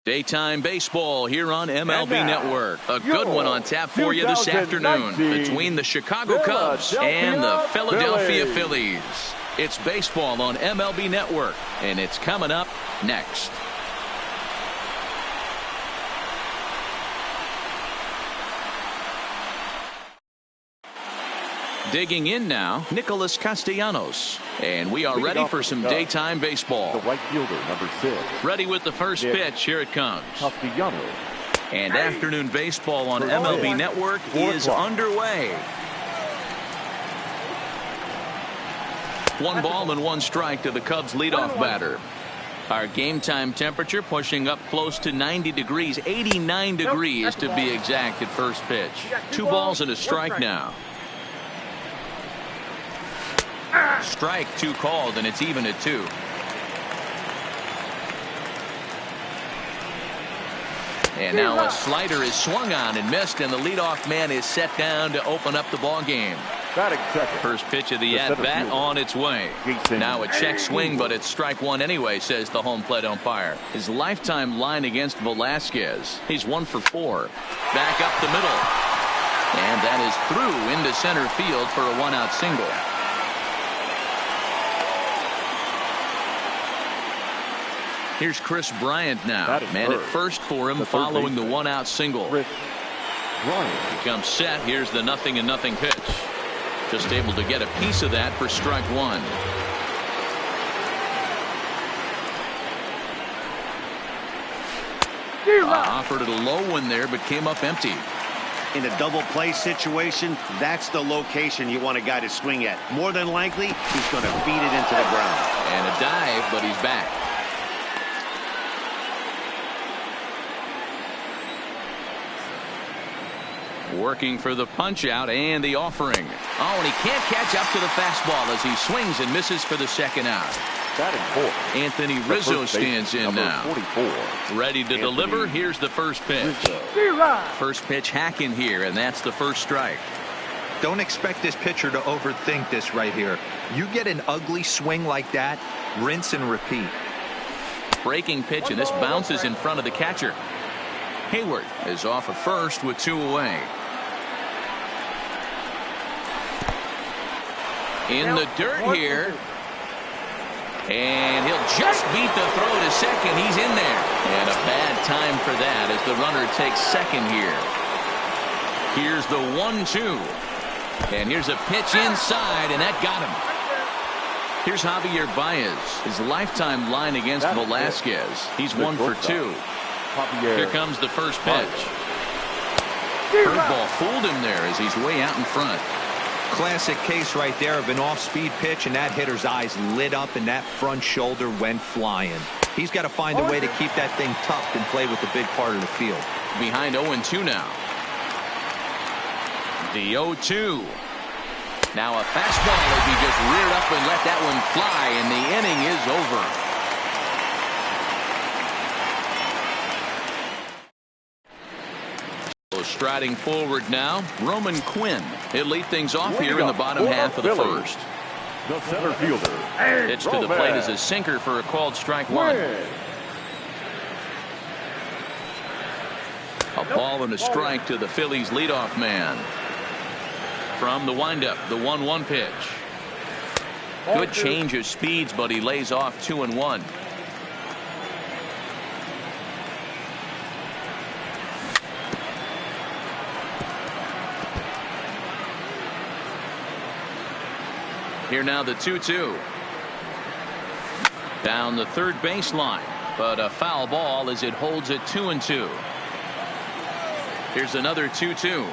Daytime baseball here on MLB Network. A good one on tap for you this afternoon between the Chicago Cubs and the Philadelphia Phillies. It's baseball on MLB Network, and it's coming up next. Digging in now, Nicholas Castellanos. And we are ready for some daytime baseball. The right fielder, number 6. Ready with the first pitch. Here it comes. Castellanos. And afternoon baseball on MLB Network is underway. 1 ball and 1 strike to the Cubs leadoff batter. Our game time temperature pushing up close to 90 degrees, 89 degrees to be exact at first pitch. 2 balls and a strike now. Strike 2 called, and it's even at 2. And now a slider is swung on and missed, and the leadoff man is set down to open up the ball game. First pitch of the at-bat on its way. Now a check swing, but it's strike 1 anyway, says the home plate umpire. His lifetime line against Velasquez. He's 1 for 4. Back up the middle. And that is through into center field for a 1-out single. Here's Chris Bryant now. Man at first for him following the 1-out single. He comes set. Here's the 0-0 pitch. Just able to get a piece of that for strike 1. Offered it a low one there, but came up empty. In a double play situation, that's the location you want a guy to swing at. More than likely, he's going to beat it into the ground. And a dive, but he's back. Working for the punch out and the offering. Oh, and he can't catch up to the fastball as he swings and misses for the 2nd out. Anthony Rizzo stands in now. 44. Ready to deliver. Here's the first pitch. First pitch hacking here, and that's the first strike. Don't expect this pitcher to overthink this right here. You get an ugly swing like that, rinse and repeat. Breaking pitch, and this bounces in front of the catcher. Hayward is off at first with 2 away. In the dirt here. And he'll just beat the throw to second. He's in there. And a bad time for that as the runner takes second here. Here's the 1-2. And here's a pitch inside, and that got him. Here's Javier Baez. His lifetime line against Velasquez. He's 1 for 2. Here comes the first pitch. Curveball fooled him there as he's way out in front. Classic case right there of an off-speed pitch, and that hitter's eyes lit up and that front shoulder went flying. He's got to find a way to keep that thing tucked and play with the big part of the field. Behind 0-2 now. The 0-2. Now a fastball as he just reared up and let that one fly, and the inning is over. Striding forward now, Roman Quinn. He'll lead things off here in the bottom half of the first. The center fielder. Pitch to the plate is a sinker for a called strike 1. A ball and a strike to the Phillies leadoff man. From the windup, the 1-1 pitch. Good change of speeds, but he lays off 2-1. Here now the 2-2. Down the third baseline, but a foul ball as it holds it 2-2. Here's another 2-2.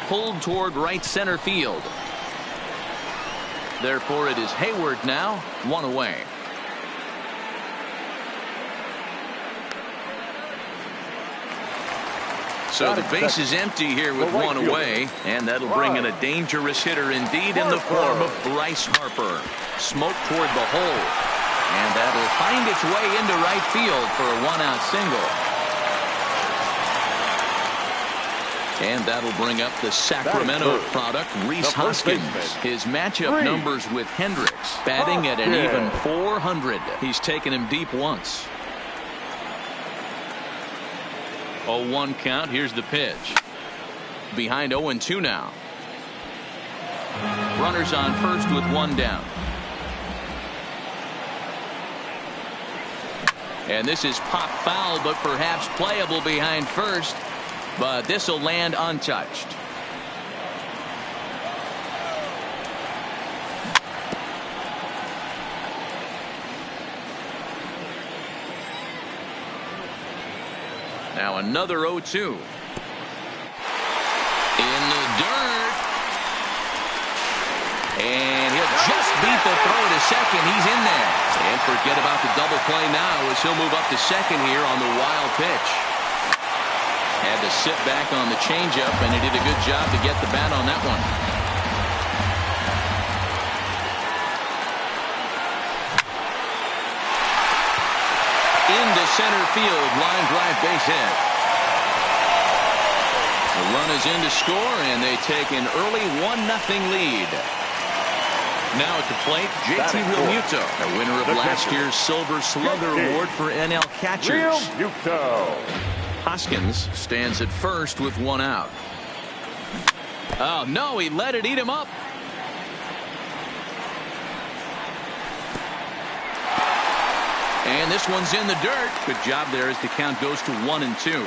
Pulled toward right center field. Therefore it is Hayward now, 1 away. So the base is empty here with 1 away, and that'll bring in a dangerous hitter indeed in the form of Bryce Harper. Smoke toward the hole, and that'll find its way into right field for a 1-out single. And that'll bring up the Sacramento product, Rhys Hoskins. His matchup numbers with Hendricks, batting at an even .400. He's taken him deep once. 0-1 count. Here's the pitch. Behind 0-2 now. Runners on first with one down. And this is pop foul, but perhaps playable behind first. But this will land untouched. Now another 0-2. In the dirt. And he'll just beat the throw to second. He's in there. And forget about the double play now as he'll move up to second here on the wild pitch. Had to sit back on the changeup, and he did a good job to get the bat on that one. Into center field, line drive, base hit. The run is in to score, and they take an early 1-0 lead. Now at the plate, JT Realmuto, the winner of last year's Silver Slugger Award for NL catchers. Hoskins stands at first with one out. Oh, no, he let it eat him up. And this one's in the dirt. Good job there as the count goes to 1-2.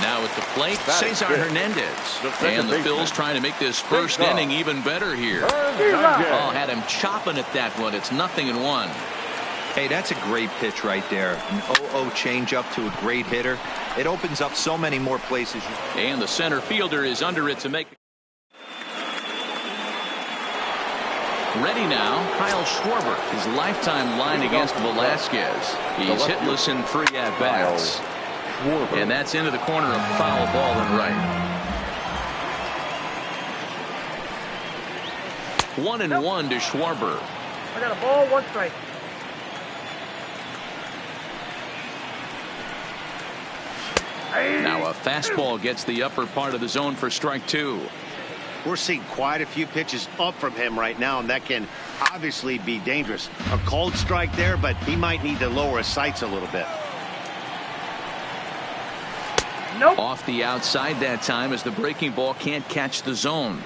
Now at the plate, Cesar Hernandez. And the Phils trying to make this first inning even better here. Oh, had him chopping at that one. It's 0-1. Hey, that's a great pitch right there. An 0-0 changeup to a great hitter. It opens up so many more places. And the center fielder is under it to make. Ready now, Kyle Schwarber, his lifetime line against Velasquez. He's hitless in 3 at-bats. And that's into the corner of foul ball and right. 1-1 to Schwarber. I got a ball, 1 strike. Now a fastball gets the upper part of the zone for strike 2. We're seeing quite a few pitches up from him right now, and that can obviously be dangerous. A cold strike there, but he might need to lower his sights a little bit. Nope. Off the outside that time as the breaking ball can't catch the zone.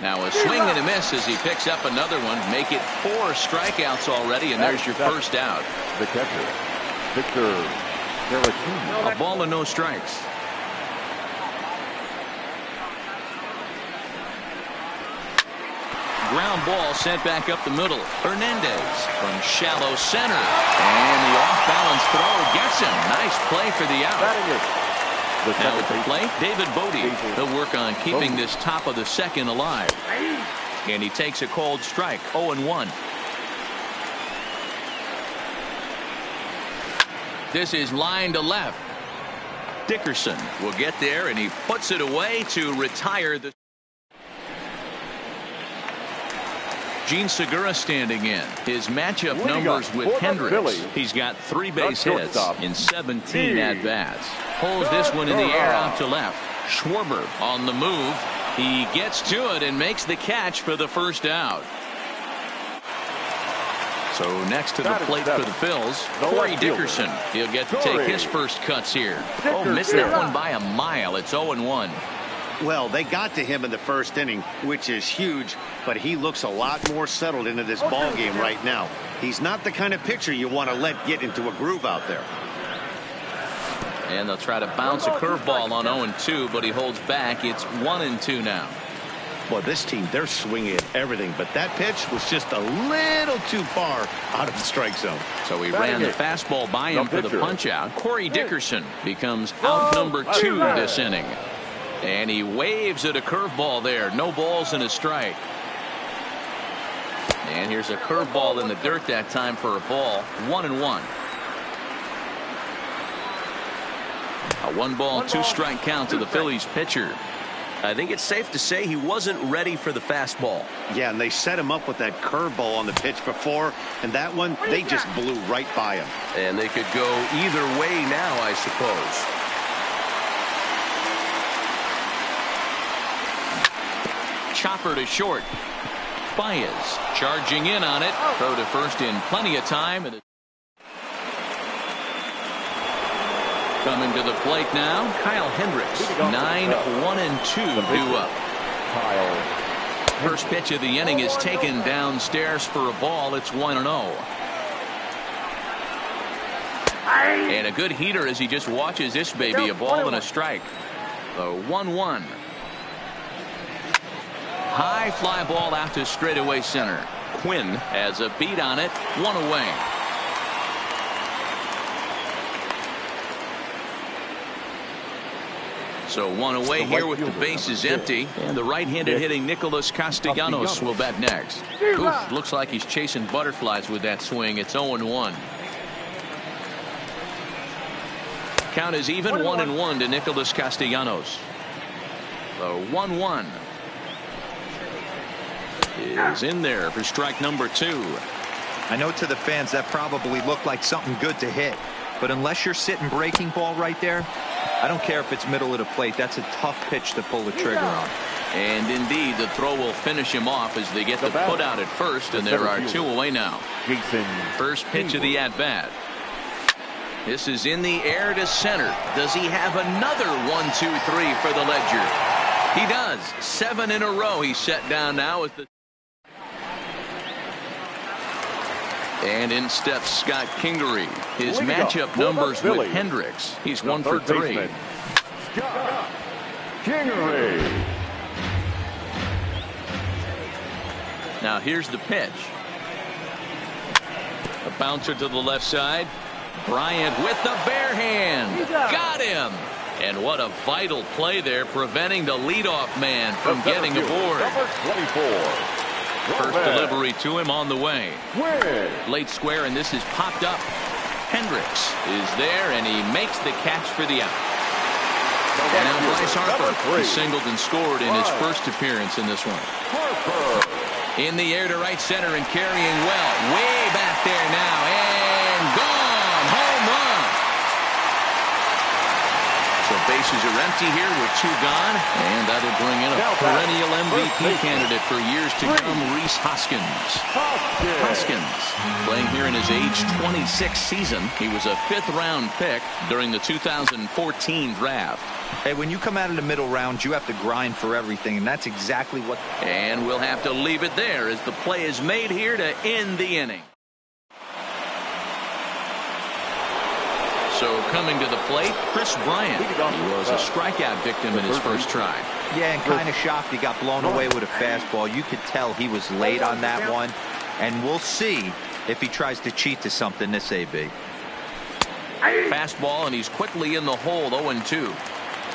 Now a swing and a miss as he picks up another one. Make it 4 strikeouts already, and there's your first out. The catcher, Victor Caratini. A ball and no strikes. Ground ball sent back up the middle. Hernandez from shallow center. And the off-balance throw gets him. Nice play for the out. Now at the plate, David Bodie. He'll work on keeping this top of the second alive. And he takes a cold strike. 0-1. This is line to left. Dickerson will get there, and he puts it away to retire the. Gene Segura standing in. His matchup numbers with Hendricks. He's got 3 base hits in 17 at-bats. Pulls this one in the air out to left. Schwarber on the move. He gets to it and makes the catch for the first out. So next to the plate for the Phils, Corey Dickerson. He'll get to take his first cuts here. Oh, missed that one by a mile. It's 0-1. Well, they got to him in the first inning, which is huge, but he looks a lot more settled into this ball game right now. He's not the kind of pitcher you want to let get into a groove out there. And they'll try to bounce a curveball on 0-2, but he holds back. It's 1-2 now. Well, this team, they're swinging at everything, but that pitch was just a little too far out of the strike zone. So he ran the fastball by him for the punch out. Corey Dickerson becomes out number 2 this inning. And he waves at a curveball there. No balls and a strike. And here's a curveball in the dirt that time for a ball. 1-1. A 1-ball, 2-strike count to the Phillies pitcher. I think it's safe to say he wasn't ready for the fastball. Yeah, and they set him up with that curveball on the pitch before, and that one, they just blew right by him. And they could go either way now, I suppose. chopper to short. Baez charging in on it. Throw to first in plenty of time. Coming to the plate now, Kyle Hendricks. 9-1-2 due up. First pitch of the inning is taken downstairs for a ball. It's 1-0. And a good heater as he just watches this baby. A ball and a strike. The 1-1. High fly ball out to straightaway center. Quinn has a beat on it. One away. So one away here with the bases empty. And the right-handed hitting Nicholas Castellanos will bat next. Oof, looks like he's chasing butterflies with that swing. It's 0-1. Count is even 1-1 to Nicholas Castellanos. The 1-1 is in there for strike number 2. I know to the fans that probably looked like something good to hit, but unless you're sitting breaking ball right there, I don't care if it's middle of the plate. That's a tough pitch to pull the trigger on. And indeed, the throw will finish him off as they get the put out at first, and there are 2 away now. First pitch of the at-bat. This is in the air to center. Does he have another 1-2-3 for the ledger? He does. 7 in a row he's set down now with the. And in steps Scott Kingery. His matchup numbers with Hendricks. He's 1 for 3. Scott Kingery. Now here's the pitch. A bouncer to the left side. Bryant with the bare hand. Got him. And what a vital play there, preventing the leadoff man from getting aboard. Number 24. First delivery to him on the way. Late square, and this is popped up. Hendricks is there, and he makes the catch for the out. And now Bryce Harper. He singled and scored in his first appearance in this one. In the air to right center and carrying well. Way back there now, and gone. Home run. So bases are empty here with 2 gone, and that'll bring in a perennial MVP candidate for years to come, Rhys Hoskins. Hoskins playing here in his age 26 season. He was a 5th-round pick during the 2014 draft. Hey, when you come out of the middle rounds, you have to grind for everything, and that's exactly what. And we'll have to leave it there as the play is made here to end the inning. So coming to the plate, Chris Bryant. He was a strikeout victim in his first try. Yeah, and kind of shocked he got blown away with a fastball. You could tell he was late on that one. And we'll see if he tries to cheat to something this AB. Fastball, and he's quickly in the hole, 0-2.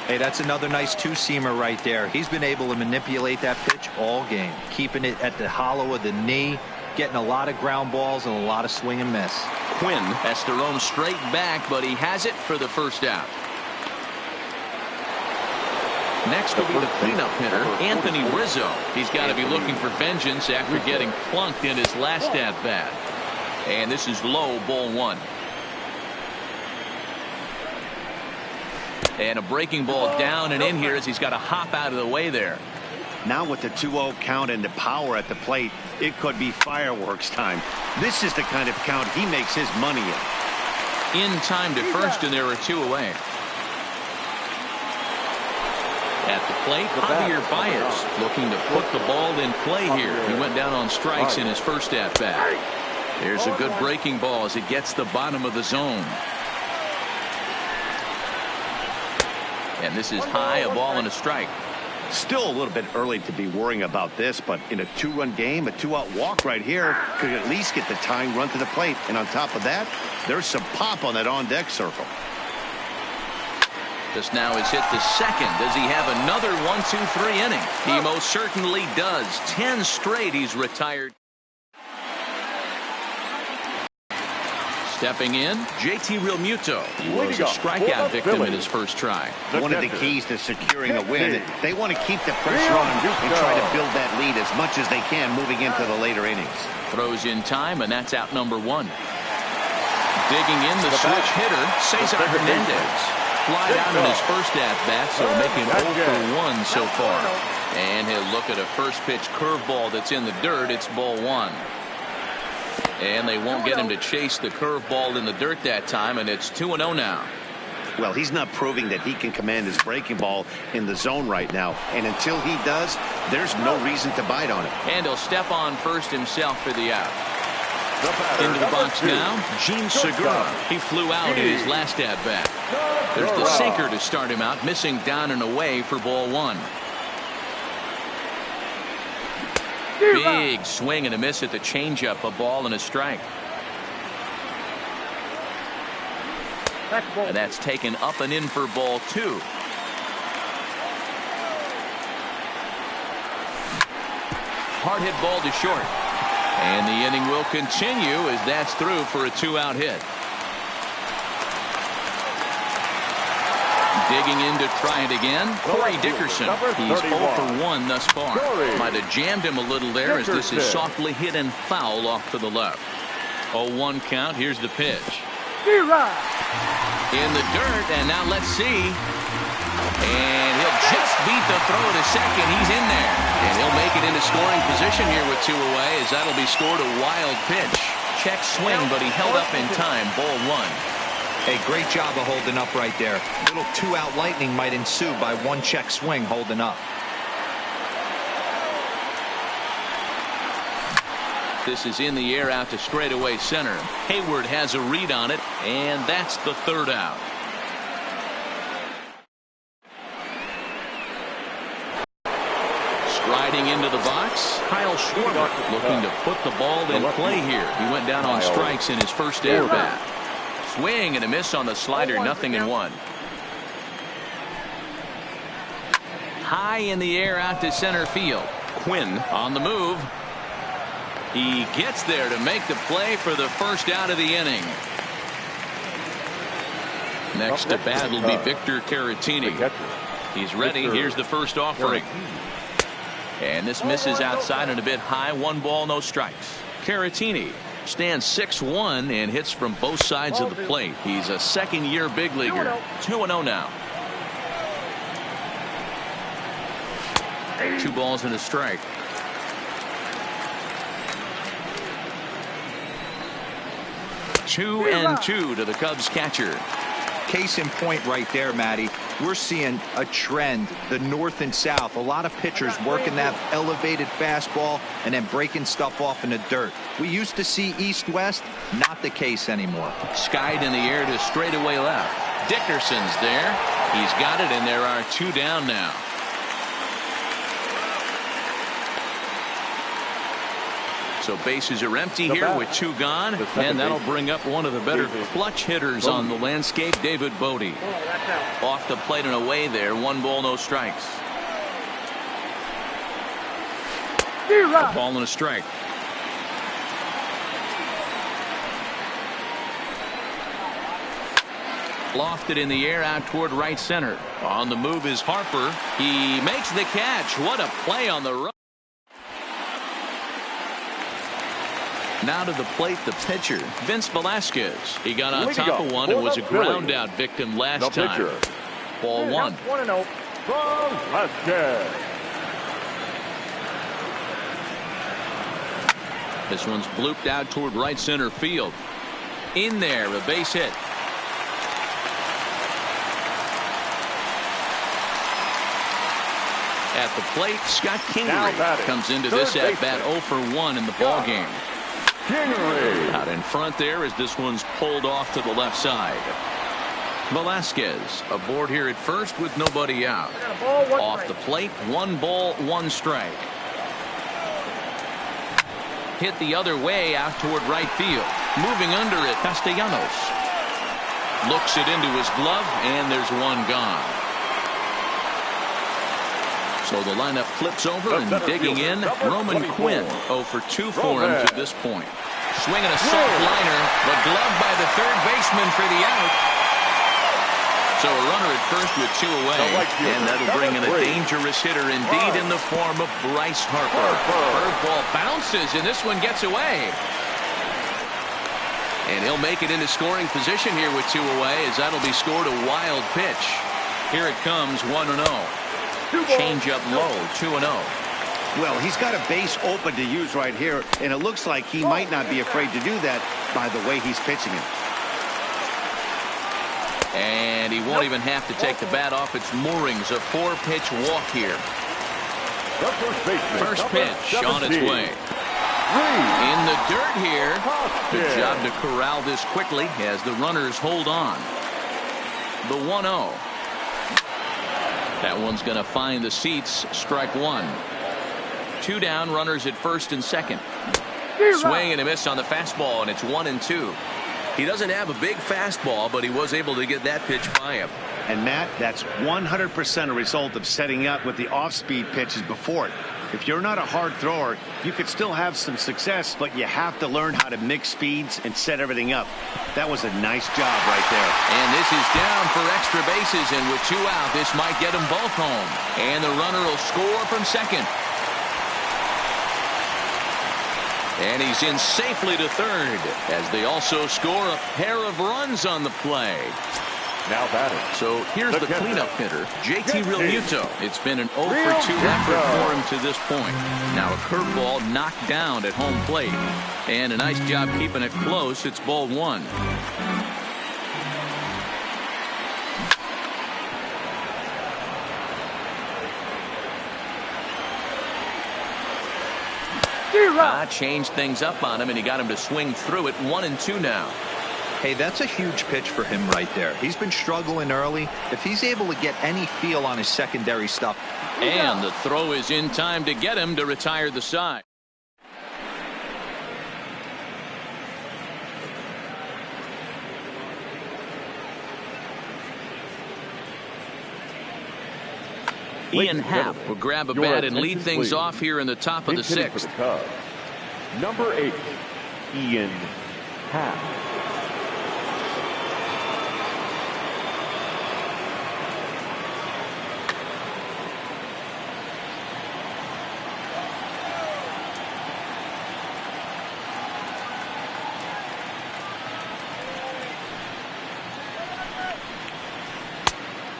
Hey, that's another nice 2-seamer right there. He's been able to manipulate that pitch all game, keeping it at the hollow of the knee, getting a lot of ground balls and a lot of swing and miss. Quinn has to roam straight back, but he has it for the first out. Next will be the cleanup hitter, Anthony Rizzo. He's got to be looking for vengeance after getting plunked in his last at-bat. And this is low, ball 1. And a breaking ball down and in here as he's got to hop out of the way there. Now with the 2-0 count and the power at the plate, it could be fireworks time. This is the kind of count he makes his money in. In time to first, and there are 2 away. At the plate, Javier Baez looking to put the ball in play here. He went down on strikes in his first at-bat. There's a good breaking ball as it gets the bottom of the zone. And this is high, a ball and a strike. Still a little bit early to be worrying about this, but in a 2-run game, a 2-out walk right here could at least get the tying run to the plate. And on top of that, there's some pop on that on-deck circle. This now is hit to second. Does he have another 1-2-3 inning? He most certainly does. 10 straight he's retired. Stepping in, JT Realmuto. He was a strikeout victim in his first try. One of the keys to securing a win, they want to keep the pressure on and try to build that lead as much as they can moving into the later innings. Throws in time, and that's out number 1. Digging in, the switch hitter, Cesar Hernandez. Flied out in his first at-bat, so making 0 for 1 so far. And he'll look at a first pitch curveball that's in the dirt. It's ball one. And they won't get him to chase the curveball in the dirt that time, and it's 2-0 now. Well, he's not proving that he can command his breaking ball in the zone right now. And until he does, there's no reason to bite on it. And he'll step on first himself for the out. batter, Into the box 2, now, Gene Segura. He flew out in his last at-bat. There's the sinker to start him out, missing down and away for ball one. Big swing and a miss at the changeup, a ball and a strike. And that's taken up and in for ball two. Hard hit ball to short. And the inning will continue as that's through for a 2-out hit. Digging in to try it again, Corey Dickerson. He's 0 for 1 thus far. Might have jammed him a little there as this is softly hit and foul off to the left. 0-1 count. Here's the pitch. In the dirt, and now let's see. And he'll just beat the throw to second. He's in there. And he'll make it into scoring position here with 2 away as that'll be scored a wild pitch. Check swing, but he held up in time. Ball one. Hey, great job of holding up right there. Little 2-out lightning might ensue by 1 check swing holding up. This is in the air out to straightaway center. Hayward has a read on it, and that's the 3rd out. Striding into the box, Kyle Schwarber looking to put the ball in play here. He went down on strikes in his first at-bat. Swing and a miss on the slider, 0-1. High in the air out to center field. Quinn on the move. He gets there to make the play for the first out of the inning. Next to bat will be Victor Caratini. He's ready. Here's the first offering. And this misses outside and a bit high. 1 ball, no strikes. Caratini stands 6'1" and hits from both sides of the plate. He's a second-year big leaguer. 2-0 now. 2 balls and a strike. 2-2 to the Cubs catcher. Case in point right there, Matty. We're seeing a trend, the north and south. A lot of pitchers working that elevated fastball and then breaking stuff off in the dirt. We used to see east-west, not the case anymore. Skied in the air to straightaway left. Dickerson's there. He's got it, and there are 2 down now. So bases are empty here with 2 gone, and that'll bring up one of the better clutch hitters on the landscape, David Bodie. Off the plate and away there. 1 ball, no strikes. A ball and a strike. Lofted in the air out toward right center. On the move is Harper. He makes the catch. What a play on the run. Now to the plate, the pitcher, Vince Velasquez. He got on top of one and was a ground out victim last time. Ball 1. This one's blooped out toward right center field. In there, a base hit. At the plate, Scott Kingery comes into this at bat 0 for 1 in the ball game. Out in front there as this one's pulled off to the left side. Velasquez aboard here at first with nobody out. Off the plate, 1 ball, 1 strike. Hit the other way out toward right field. Moving under it, Castellanos. Looks it into his glove, and there's 1 gone. So the lineup flips over and digging in, Roman Quinn. 0 for 2 for him to this point. Swinging a soft liner, but gloved by the third baseman for the out. So a runner at first with 2 away, and that'll bring in a dangerous hitter indeed in the form of Bryce Harper. Curveball bounces, and this one gets away. And he'll make it into scoring position here with 2 away as that'll be scored a wild pitch. Here it comes, 1-0. Change up low, 2-0. Well, he's got a base open to use right here, and it looks like he might not be afraid to do that by the way he's pitching it. And he won't even have to take the bat off its moorings. A 4-pitch walk here. The first baseman, First pitch on its way. In the dirt here. Good job to corral this quickly as the runners hold on. The 1-0. That one's going to find the seats. Strike one. 2 down, runners at first and second. Swing and a miss on the fastball, and it's 1-2. He doesn't have a big fastball, but he was able to get that pitch by him. And Matt, that's 100% a result of setting up with the off-speed pitches before it. If you're not a hard thrower, you could still have some success, but you have to learn how to mix speeds and set everything up. That was a nice job right there. And this is down for extra bases, and with 2 out, this might get them both home. And the runner will score from second. And he's in safely to third as they also score a pair of runs on the play. Now batting. So here's the cleanup hitter, JT Realmuto. It's been an 0 for 2 effort for him to this point. Now a curveball knocked down at home plate. And a nice job keeping it close. It's ball 1. Changed things up on him, and he got him to swing through it. 1-2 now. Hey, that's a huge pitch for him right there. He's been struggling early. If he's able to get any feel on his secondary stuff. And the throw is in time to get him to retire the side. Ian Happ will grab a bat and lead things off here in the top of the 6th. Number 8, Ian Happ.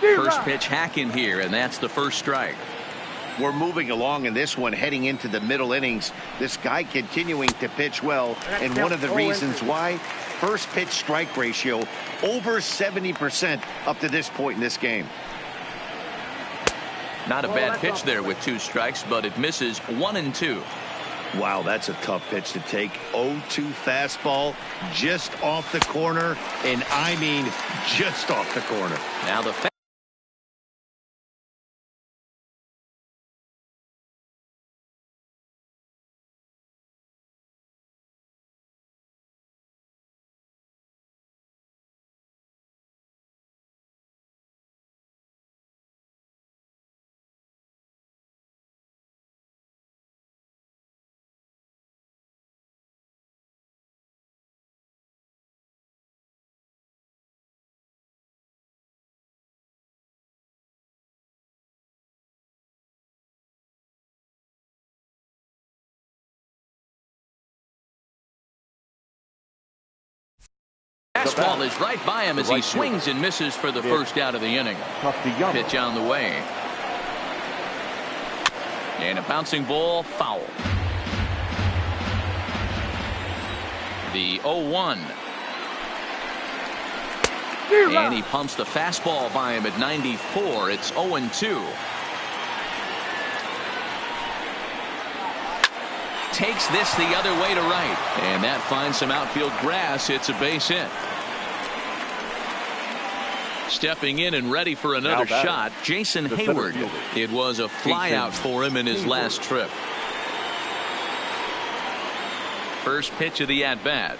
First pitch hack in here, and that's the first strike. We're moving along in this one, heading into the middle innings. This guy continuing to pitch well, and one of the reasons why, first pitch strike ratio over 70% up to this point in this game. Not a bad pitch there with 2 strikes, but it misses. 1-2. Wow, that's a tough pitch to take. 0-2 fastball just off the corner, and I mean just off the corner. Now the fastball is right by him as he swings and misses for the first out of the inning. Pitch on the way. And a bouncing ball, foul. The 0-1. And he pumps the fastball by him at 94. It's 0-2. Takes this the other way to right, and that finds some outfield grass. It's a base hit. Stepping in and ready for another shot, Jason Hayward. It was a flyout for him in his last trip. First pitch of the at-bat.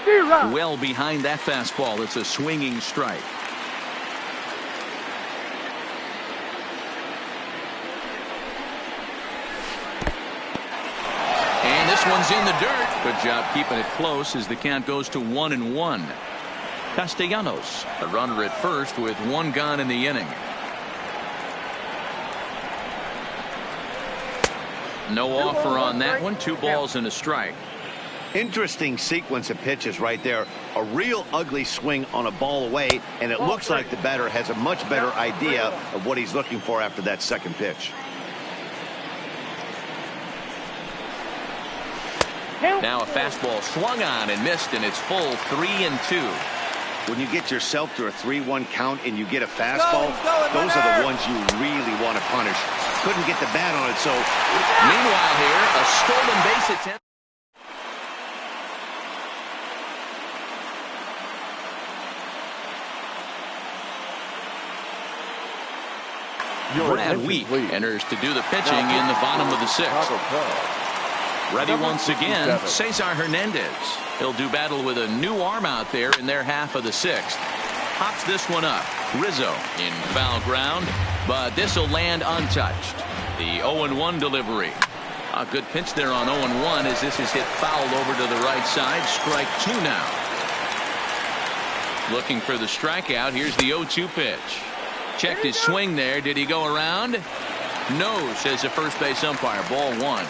Well behind that fastball. It's a swinging strike. This one's in the dirt. Good job keeping it close as the count goes to 1-1. Castellanos, a runner at first with 1 gone in the inning. No offer on that one. 2 balls and a strike. Interesting sequence of pitches right there. A real ugly swing on a ball away, and it looks like the batter has a much better idea of what he's looking for after that second pitch. Now a fastball swung on and missed, and it's full 3-2. When you get yourself to a 3-1 count and you get a fastball, those are the ones you really want to punish. Couldn't get the bat on it, so... Meanwhile here, a stolen base attempt. Brad Wheat enters to do the pitching in the bottom of the sixth. Ready once again, Cesar Hernandez. He'll do battle with a new arm out there in their half of the sixth. Pops this one up. Rizzo in foul ground, but this will land untouched. The 0-1 delivery. A good pitch there on 0-1 as this is hit foul over to the right side. Strike two now. Looking for the strikeout. Here's the 0-2 pitch. Checked his swing there. Did he go around? No, says the first base umpire. Ball one.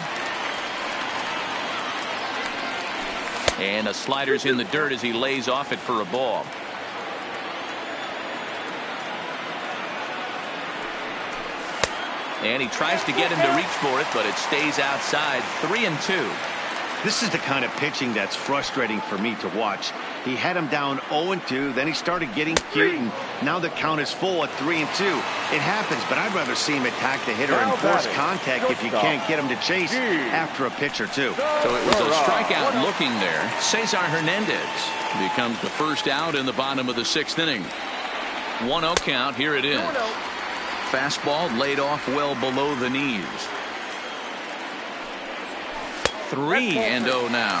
And a slider's in the dirt as he lays off it for a ball. And he tries to get him to reach for it, but it stays outside. 3-2. This is the kind of pitching that's frustrating for me to watch. He had him down 0-2, then he started getting cute, and now the count is full at 3-2. It happens, but I'd rather see him attack the hitter and force contact if you can't get him to chase after a pitch or two. So it was a strikeout looking there. Cesar Hernandez becomes the first out in the bottom of the sixth inning. 1-0 count. Here it is. Fastball laid off well below the knees. 3-0 now.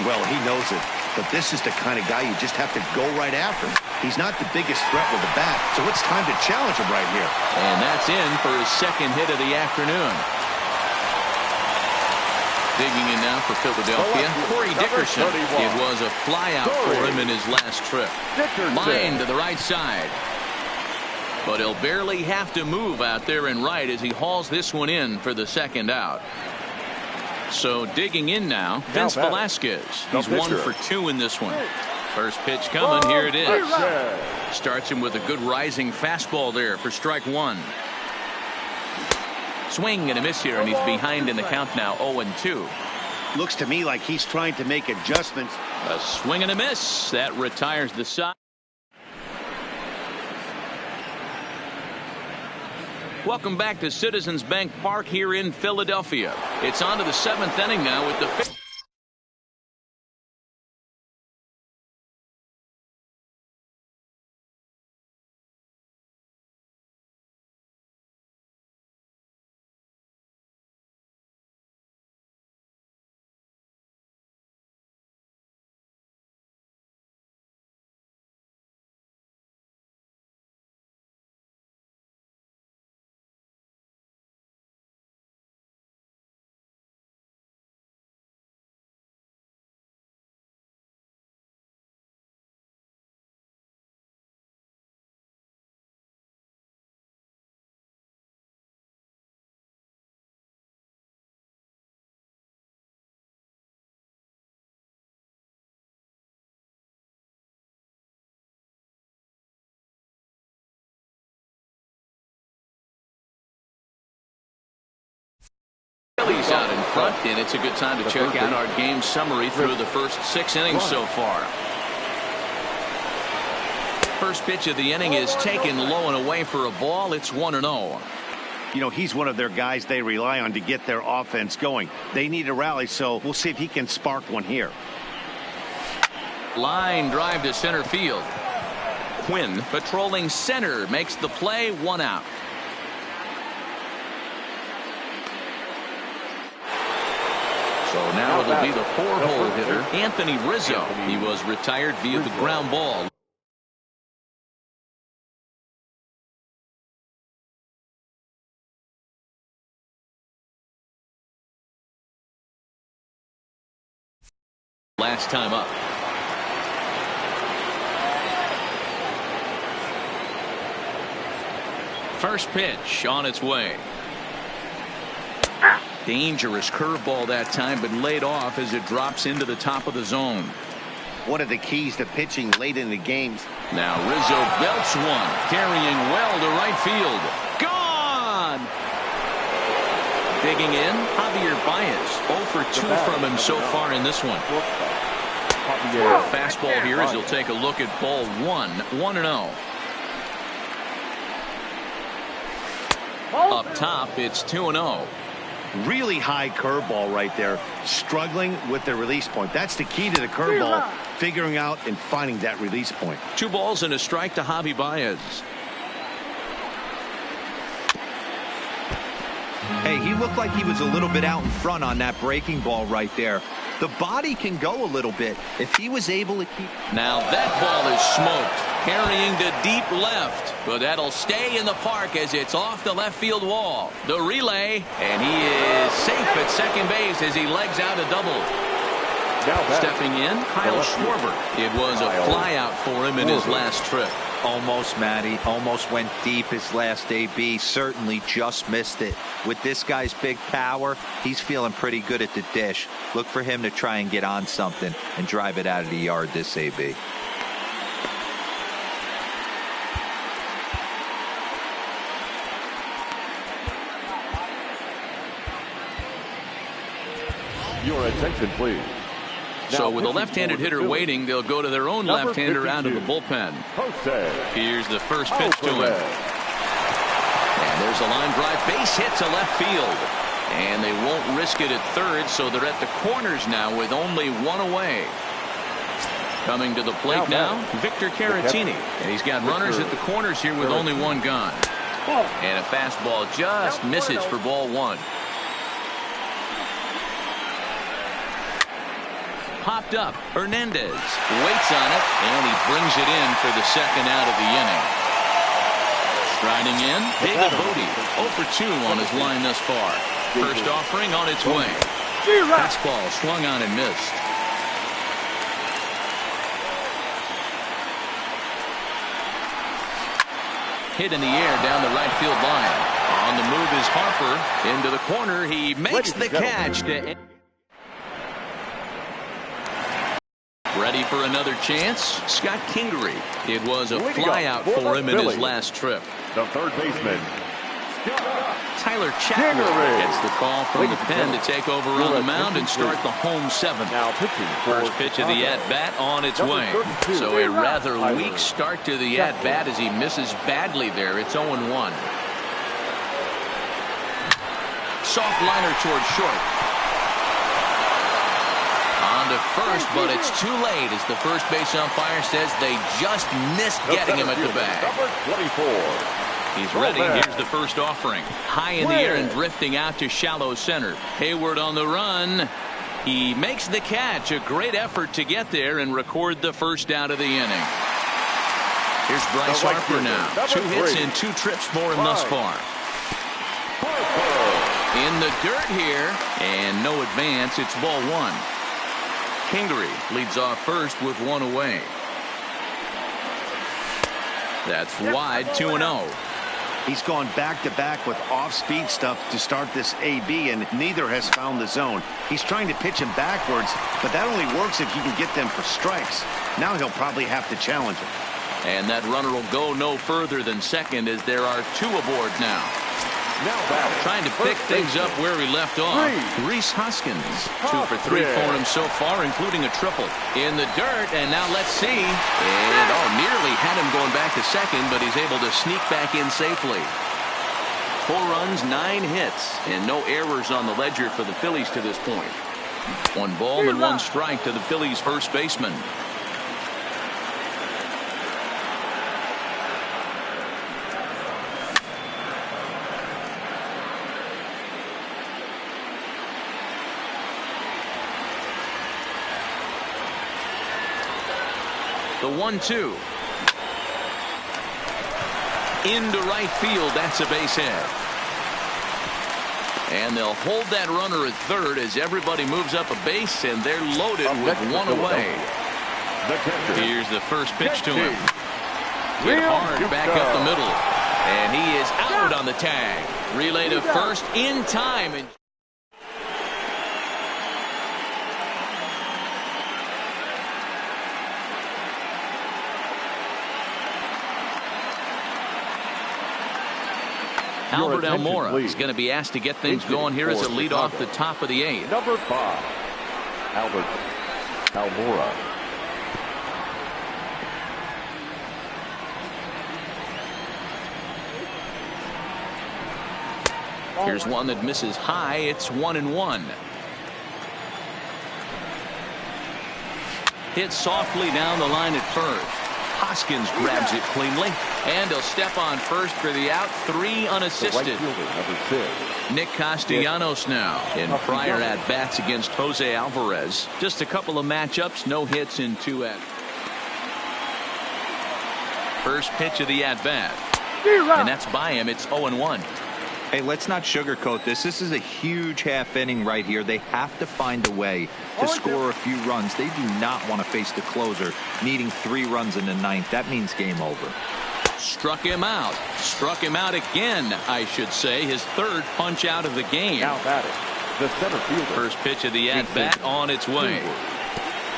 Well, he knows it, but this is the kind of guy you just have to go right after. He's not the biggest threat with the bat, so it's time to challenge him right here. And that's in for his second hit of the afternoon. Digging in now for Philadelphia, Corey Dickerson. It was a flyout for him in his last trip. Line to the right side. But he'll barely have to move out there in right as he hauls this one in for the second out. So digging in now, Vince Velasquez. He's 1 for 2 in this one. First pitch coming. Here it is. Starts him with a good rising fastball there for strike one. Swing and a miss here, and he's behind in the count now. 0-2. Looks to me like he's trying to make adjustments. A swing and a miss. That retires the side. Welcome back to Citizens Bank Park here in Philadelphia. It's on to the seventh inning now with the fifth. Phillies out in front, and it's a good time to check out our game summary through the first 6 innings so far. First pitch of the inning is taken low and away for a ball. It's 1-0. You know, he's one of their guys they rely on to get their offense going. They need a rally, so we'll see if he can spark one here. Line drive to center field. Quinn patrolling center makes the play. 1 out. So now it'll be the 4-hole hitter, Anthony Rizzo. He was retired via the ground ball. Last time up. First pitch on its way. Dangerous curveball that time, but laid off as it drops into the top of the zone. One of the keys to pitching late in the games. Now Rizzo belts one, carrying well to right field. Gone! Digging in, Javier Baez. 0 for 2 from him so far in this one. Fastball here as he'll take a look at ball 1, 1-0. Up top, it's 2-0. Really high curveball right there. Struggling with the release point. That's the key to the curveball. Figuring out and finding that release point. 2 balls and a strike to Javi Baez. Hey, he looked like he was a little bit out in front on that breaking ball right there. The body can go a little bit if he was able to keep. Now that ball is smoked, carrying to deep left, but that'll stay in the park as it's off the left field wall. The relay, and he is safe at second base as he legs out a double. Stepping in, Kyle Schwarber. It was a fly out for him in his last trip. Almost, Matty. Almost went deep his last AB. Certainly just missed it. With this guy's big power, he's feeling pretty good at the dish. Look for him to try and get on something and drive it out of the yard this AB. Your attention, please. So with a left-handed hitter waiting, they'll go to their own left-hander out of the bullpen. Here's the first pitch to him. And there's a line drive base hit to left field. And they won't risk it at third, so they're at the corners now with only 1 away. Coming to the plate now, Victor Caratini. And he's got runners at the corners here with only 1 gone. And a fastball just misses for ball 1. Popped up. Hernandez waits on it, and he brings it in for the second out of the inning. Striding in, David Bodie. 0 for 2 on his line thus far. First offering on its way. Fastball swung on and missed. Hit in the air down the right field line. On the move is Harper. Into the corner. He makes the catch to end. Ready for another chance? Scott Kingery. It was a flyout for him in his last trip. The third baseman, Tyler Chatwood gets the call from the pen to take over on the mound and start the home 7th. now pitching. First pitch of the at-bat on its way. So a rather weak start to the at-bat as he misses badly there. It's 0-1. Soft liner towards short. On to first, but it's too late as the first base umpire says they just missed getting him at the bag. Number 24. He's ready. Here's the first offering. High in the air and drifting out to shallow center. Hayward on the run. He makes the catch. A great effort to get there and record the first out of the inning. Here's Bryce Harper now. 2 hits and 2 trips for him thus far. In the dirt here, and no advance. It's ball 1. Kingery leads off first with 1 away. That's wide, 2-0. He's gone back-to-back with off-speed stuff to start this AB, and neither has found the zone. He's trying to pitch him backwards, but that only works if he can get them for strikes. Now he'll probably have to challenge him. And that runner will go no further than second as there are 2 aboard now. Trying to pick things up where he left off. Rhys Hoskins. 2 for 3 for him so far, including a triple. In the dirt, and now let's see. And nearly had him going back to second, but he's able to sneak back in safely. 4 runs, 9 hits, and no errors on the ledger for the Phillies to this point. 1 ball and 1 strike to the Phillies' first baseman. The 1-2. Into right field. That's a base hit. And they'll hold that runner at third as everybody moves up a base, and they're loaded with 1 away. Here's the first pitch to him. Hit hard back up the middle. And he is out on the tag. Relay to first in time. Albert attention, Almora please. is going to be asked to get things going here as a lead off the top of the 8th. Number 5, Albert Almora. Here's one that misses high. It's 1-1. Hit softly down the line at first. Hoskins grabs it cleanly, and he'll step on first for the out. 3 unassisted. The right fielder, number 6. Nick Castellanos now in prior at-bats against Jose Alvarez. Just a couple of matchups, no hits in 2 at. First pitch of the at-bat. And that's by him. It's 0-1. Hey, let's not sugarcoat this. This is a huge half inning right here. They have to find a way to score a few runs. They do not want to face the closer needing 3 runs in the 9th. That means game over. Struck him out. Struck him out again, I should say. His 3rd punch out of the game. Now batting, the center fielder. First pitch of the at-bat on its way.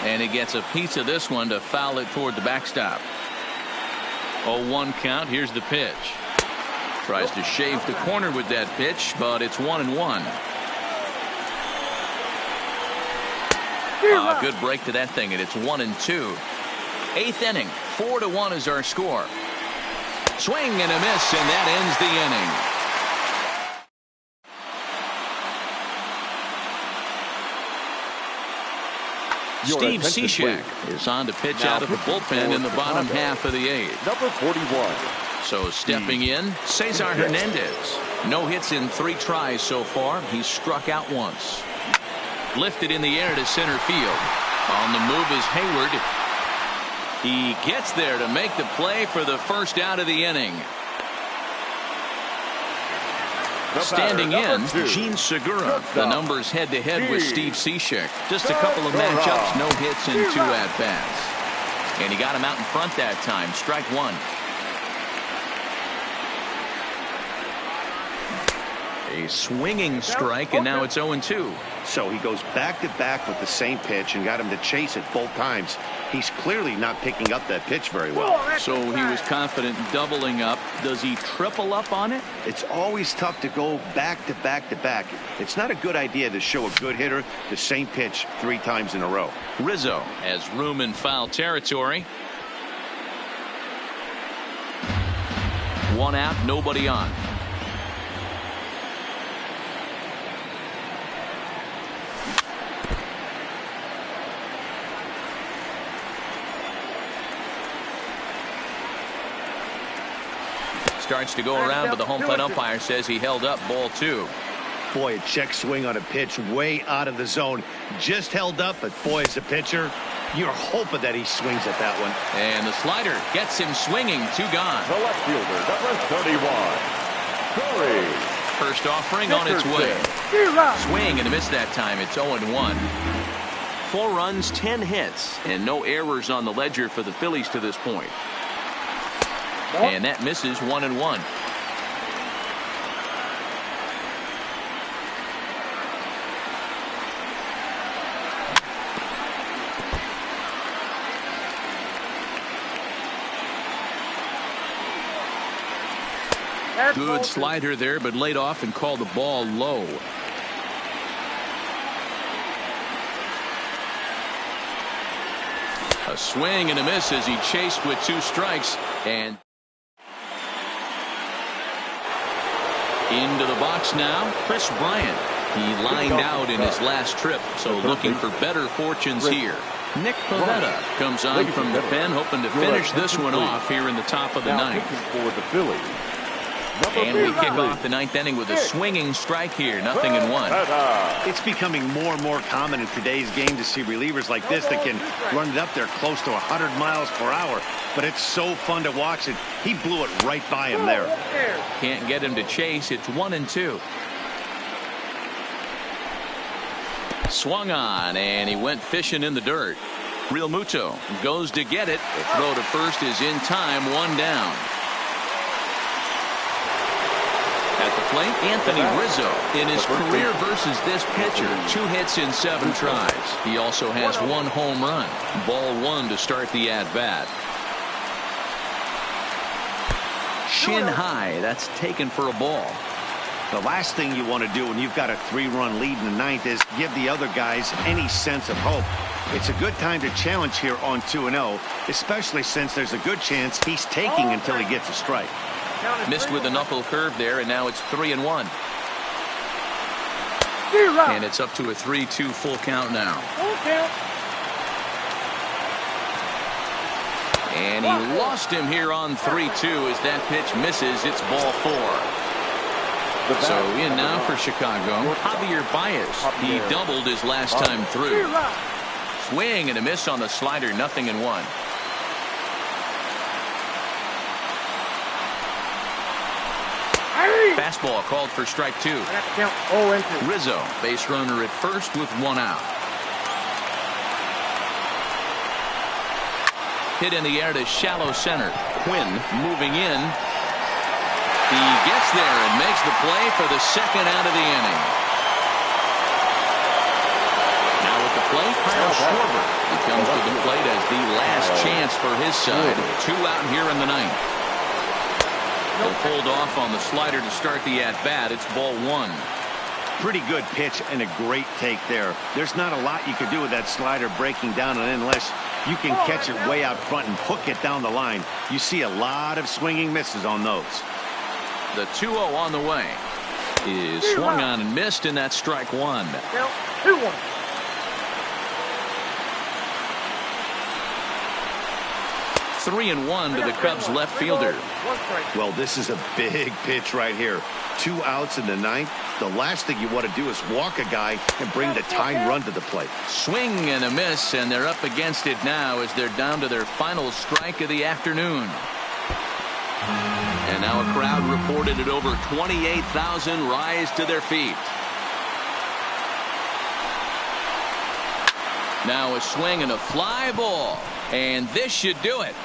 And he gets a piece of this one to foul it toward the backstop. 0-1 count. Here's the pitch. Tries to shave the corner with that pitch, but it's 1-1. Good break to that thing, and it's 1-2. 8th inning, 4-1 is our score. Swing and a miss, and that ends the inning. Steve Cishek is on to pitch out of the bullpen in the bottom half of the 8th. Number 41. So stepping in, Cesar Hernandez. No hits in 3 tries so far. He's struck out once. Lifted in the air to center field. On the move is Hayward. He gets there to make the play for the first out of the inning. Standing in, Gene Segura. The numbers head-to-head with Steve Cishek. Just a couple of matchups, no hits in 2 at-bats. And he got him out in front that time. Strike 1. A swinging strike, and now it's 0-2. So he goes back-to-back with the same pitch and got him to chase it both times. He's clearly not picking up that pitch very well. So he was confident in doubling up. Does he triple up on it? It's always tough to go back-to-back-to-back. It's not a good idea to show a good hitter the same pitch 3 times in a row. Rizzo has room in foul territory. 1 out, nobody on. Starts to go around, but the home plate umpire says he held up. Ball 2. Boy, a check swing on a pitch way out of the zone. Just held up, but boy, as a pitcher, you're hoping that he swings at that one. And the slider gets him swinging. 2 gone. The left fielder, number 31. Corey. First offering on its way. Swing and a miss that time. It's 0-1. 4 runs, 10 hits, and no errors on the ledger for the Phillies to this point. And that misses 1-1. Good slider there, but laid off and called the ball low. A swing and a miss as he chased with 2 strikes. And into the box now, Chris Bryant. He lined out in his last trip, so looking for better fortunes here. Nick Pivetta comes on from the pen, hoping to finish this one off here in the top of the 9th. For the Phillies. And we kick off the 9th inning with a swinging strike here, 0-1. It's becoming more and more common in today's game to see relievers like this that can run it up there close to 100 miles per hour. But it's so fun to watch it. He blew it right by him there. Can't get him to chase. It's 1-2. Swung on, and he went fishing in the dirt. Real Muto goes to get it. The throw to first is in time, 1 down. At the plate, Anthony Rizzo. In his career versus this pitcher, 2 hits in 7 tries. He also has 1 home run. Ball 1 to start the at-bat. chin high. That's taken for a ball. The last thing you want to do when you've got a 3-run lead in the ninth is give the other guys any sense of hope. It's a good time to challenge here on 2-0, especially since there's a good chance he's taking until he gets a strike. Missed with a knuckle curve there, and now it's 3-1. And it's up to a 3-2 full count now. Full count. And he lost him here on 3-2 as that pitch misses. It's ball 4. So in now for Chicago, Javier Baez. He doubled his last time through. Swing and a miss on the slider, 0-1. Fastball called for strike 2. Rizzo, base runner at first with 1 out. Hit in the air to shallow center. Quinn moving in. He gets there and makes the play for the second out of the inning. Now at the plate, Kyle Schwarber. He comes to the plate as the last chance for his side. 2 out here in the ninth. He'll hold off on the slider to start the at-bat. It's ball 1. Pretty good pitch and a great take there. There's not a lot you could do with that slider breaking down, and unless you can catch it way out front and hook it down the line, you see a lot of swinging misses on those. The 2-0 on the way is swung on and missed, and that's strike 1. 2-1. Three and 1 to the Cubs left fielder. Well, this is a big pitch right here. 2 outs in the ninth. The last thing you want to do is walk a guy and bring the tying run to the plate. Swing and a miss, and they're up against it now as they're down to their final strike of the afternoon. And now a crowd reported at over 28,000 rise to their feet. Now a swing and a fly ball, and this should do it.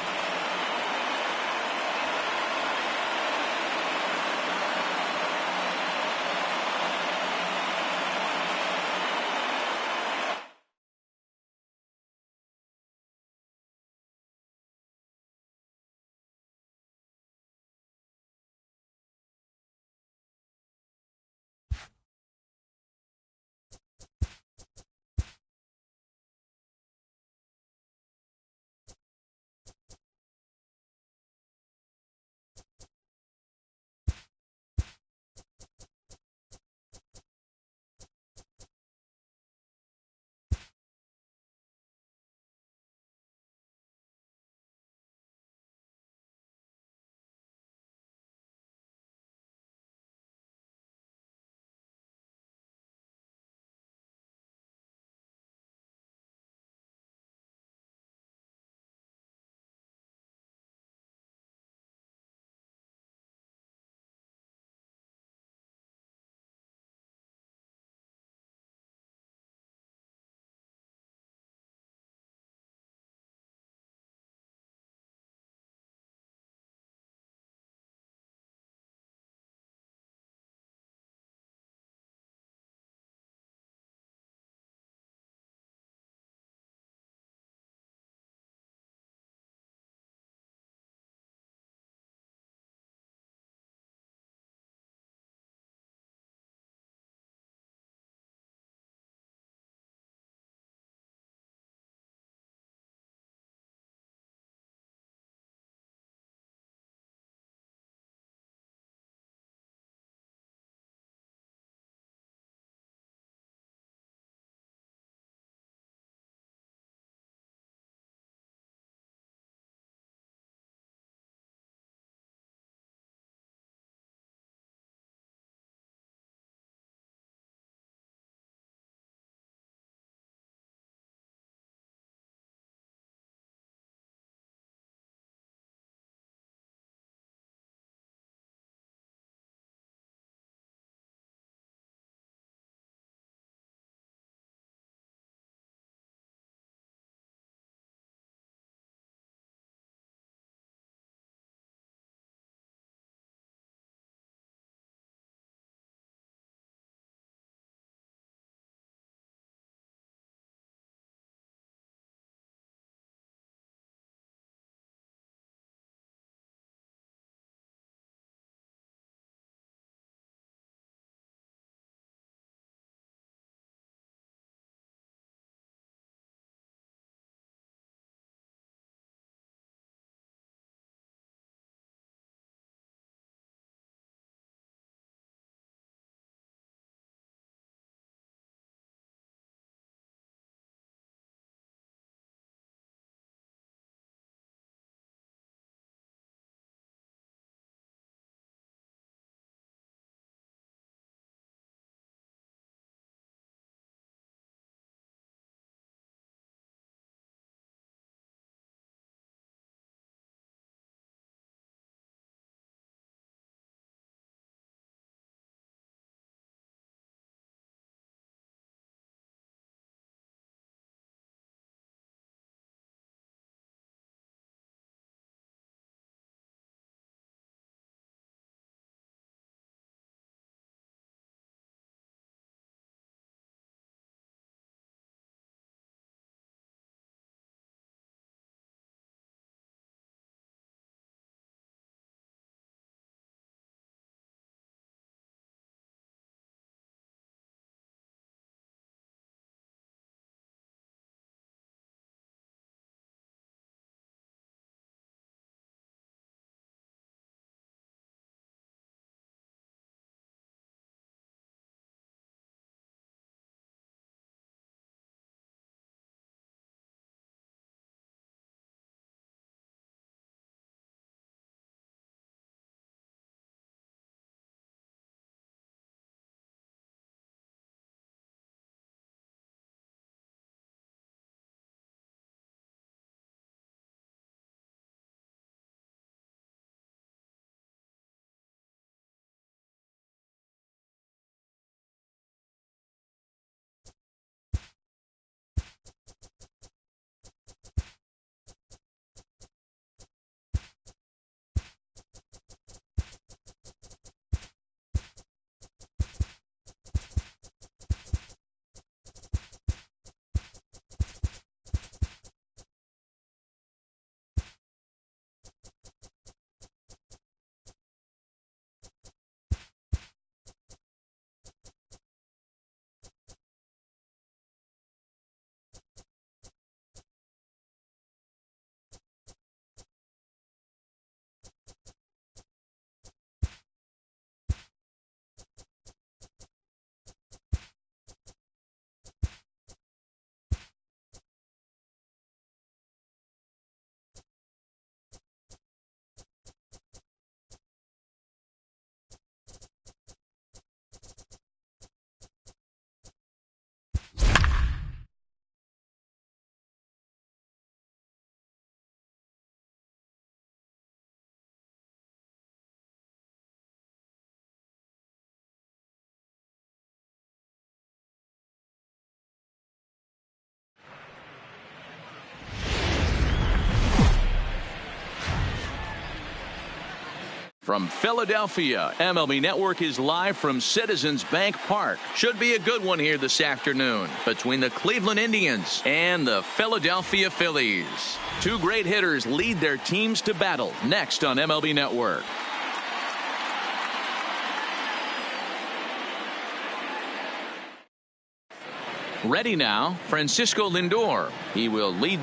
From Philadelphia, MLB Network is live from Citizens Bank Park. Should be a good one here this afternoon between the Cleveland Indians and the Philadelphia Phillies. Two great hitters lead their teams to battle next on MLB Network. Ready now, Francisco Lindor. He will lead.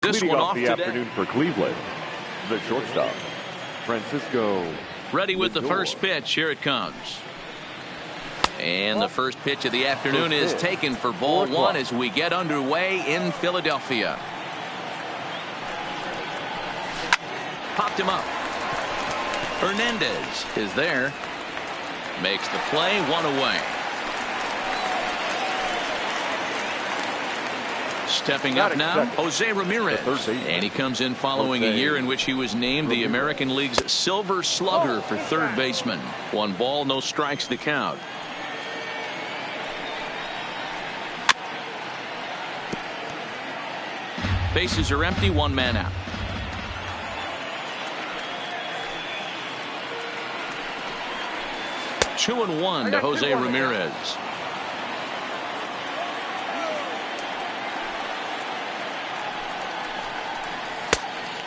This Leading one off off the today. afternoon for Cleveland, the shortstop, Francisco. Ready with the Lindor. first pitch. Here it comes. And the first pitch of the afternoon is taken for ball one as we get underway in Philadelphia. Popped him up. Hernandez is there. Makes the play, one away. Stepping up now, Jose Ramirez. And he comes in following a year in which he was named the American League's Silver Slugger for third baseman. 1 ball, no strikes to count. Bases are empty, 1 man out. Two and one to Jose Ramirez.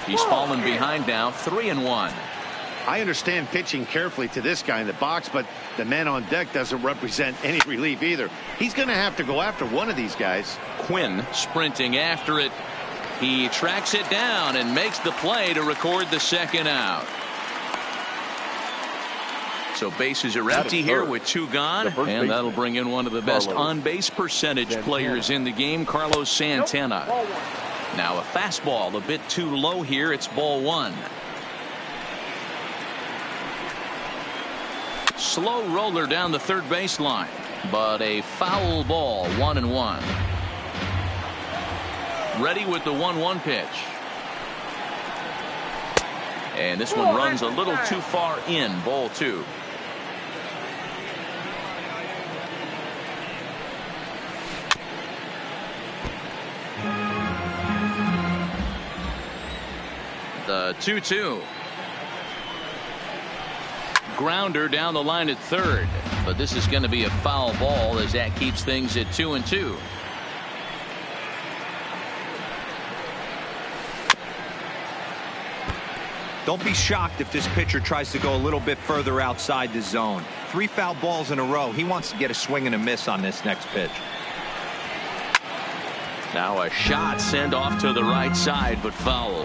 He's fallen behind now, 3-1. I understand pitching carefully to this guy in the box, but the man on deck doesn't represent any relief either. He's going to have to go after one of these guys. Quinn sprinting after it. He tracks it down and makes the play to record the second out. So bases are empty here with 2 gone, and that'll bring in one of the best on-base percentage players in the game, Carlos Santana. Now a fastball a bit too low here. It's ball 1. Slow roller down the third baseline, but a foul ball, 1-1. Ready with the 1-1 pitch. And this one runs a little too far in, ball 2. The 2-2. Grounder down the line at third, but this is going to be a foul ball as that keeps things at 2-2. Don't be shocked if this pitcher tries to go a little bit further outside the zone. 3 foul balls in a row. He wants to get a swing and a miss on this next pitch. Now a shot sent off to the right side, but foul.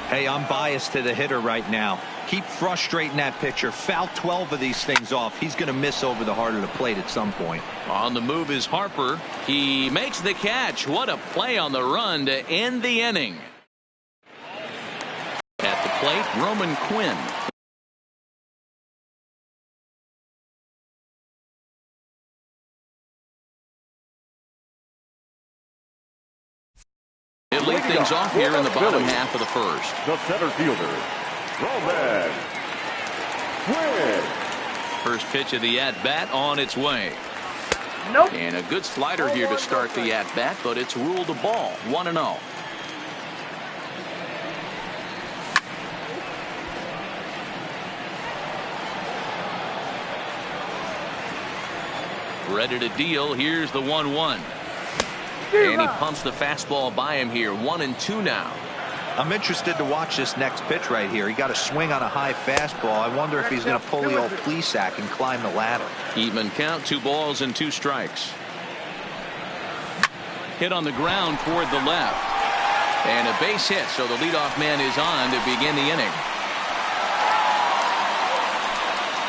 Hey, I'm biased to the hitter right now. Keep frustrating that pitcher. Foul 12 of these things off. He's going to miss over the heart of the plate at some point. On the move is Harper. He makes the catch. What a play on the run to end the inning. At the plate, Roman Quinn. He'll lead things off here in the bottom half of the first. The center fielder, Roman Quinn. First pitch of the at-bat on its way. Nope. And a good slider here to start the at-bat, but it's ruled a ball, 1-0. Ready to deal. Here's the 1-1. And he pumps the fastball by him here. 1-2 now. I'm interested to watch this next pitch right here. He got a swing on a high fastball. I wonder if he's going to pull the old flea sack and climb the ladder. Even count, 2 balls and 2 strikes. Hit on the ground toward the left. And a base hit, so the leadoff man is on to begin the inning.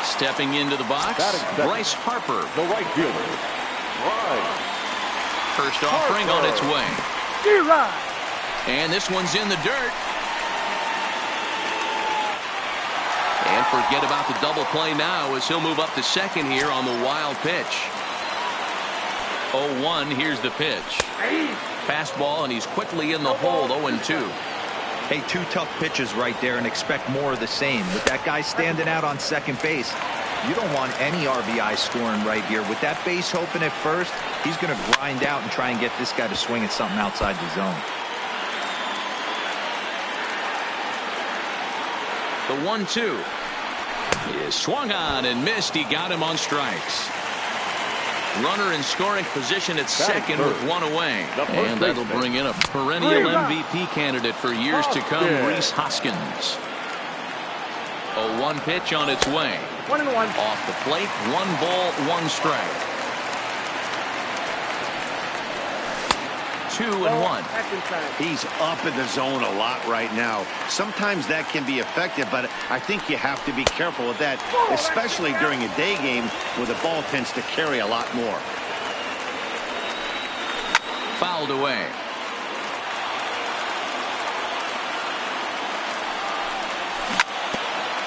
Stepping into the box, Bryce Harper. The right fielder, Bryce. First offering on its way. And this one's in the dirt. And forget about the double play now as he'll move up to second here on the wild pitch. 0-1, here's the pitch. Fastball, and he's quickly in the hole, 0-2. Hey, 2 tough pitches right there, and expect more of the same. With that guy standing out on second base, you don't want any RBI scoring right here. With that base open at first, he's going to grind out and try and get this guy to swing at something outside the zone. The 1-2 is swung on and missed. He got him on strikes. Runner in scoring position at second with one away. And that'll bring in a perennial MVP candidate for years to come, Rhys Hoskins. A 1 pitch on its way. 1-1. Off the plate, 1 ball, 1 strike. 2-1. He's up in the zone a lot right now. Sometimes that can be effective, but I think you have to be careful with that, especially during a day game where the ball tends to carry a lot more. Fouled away.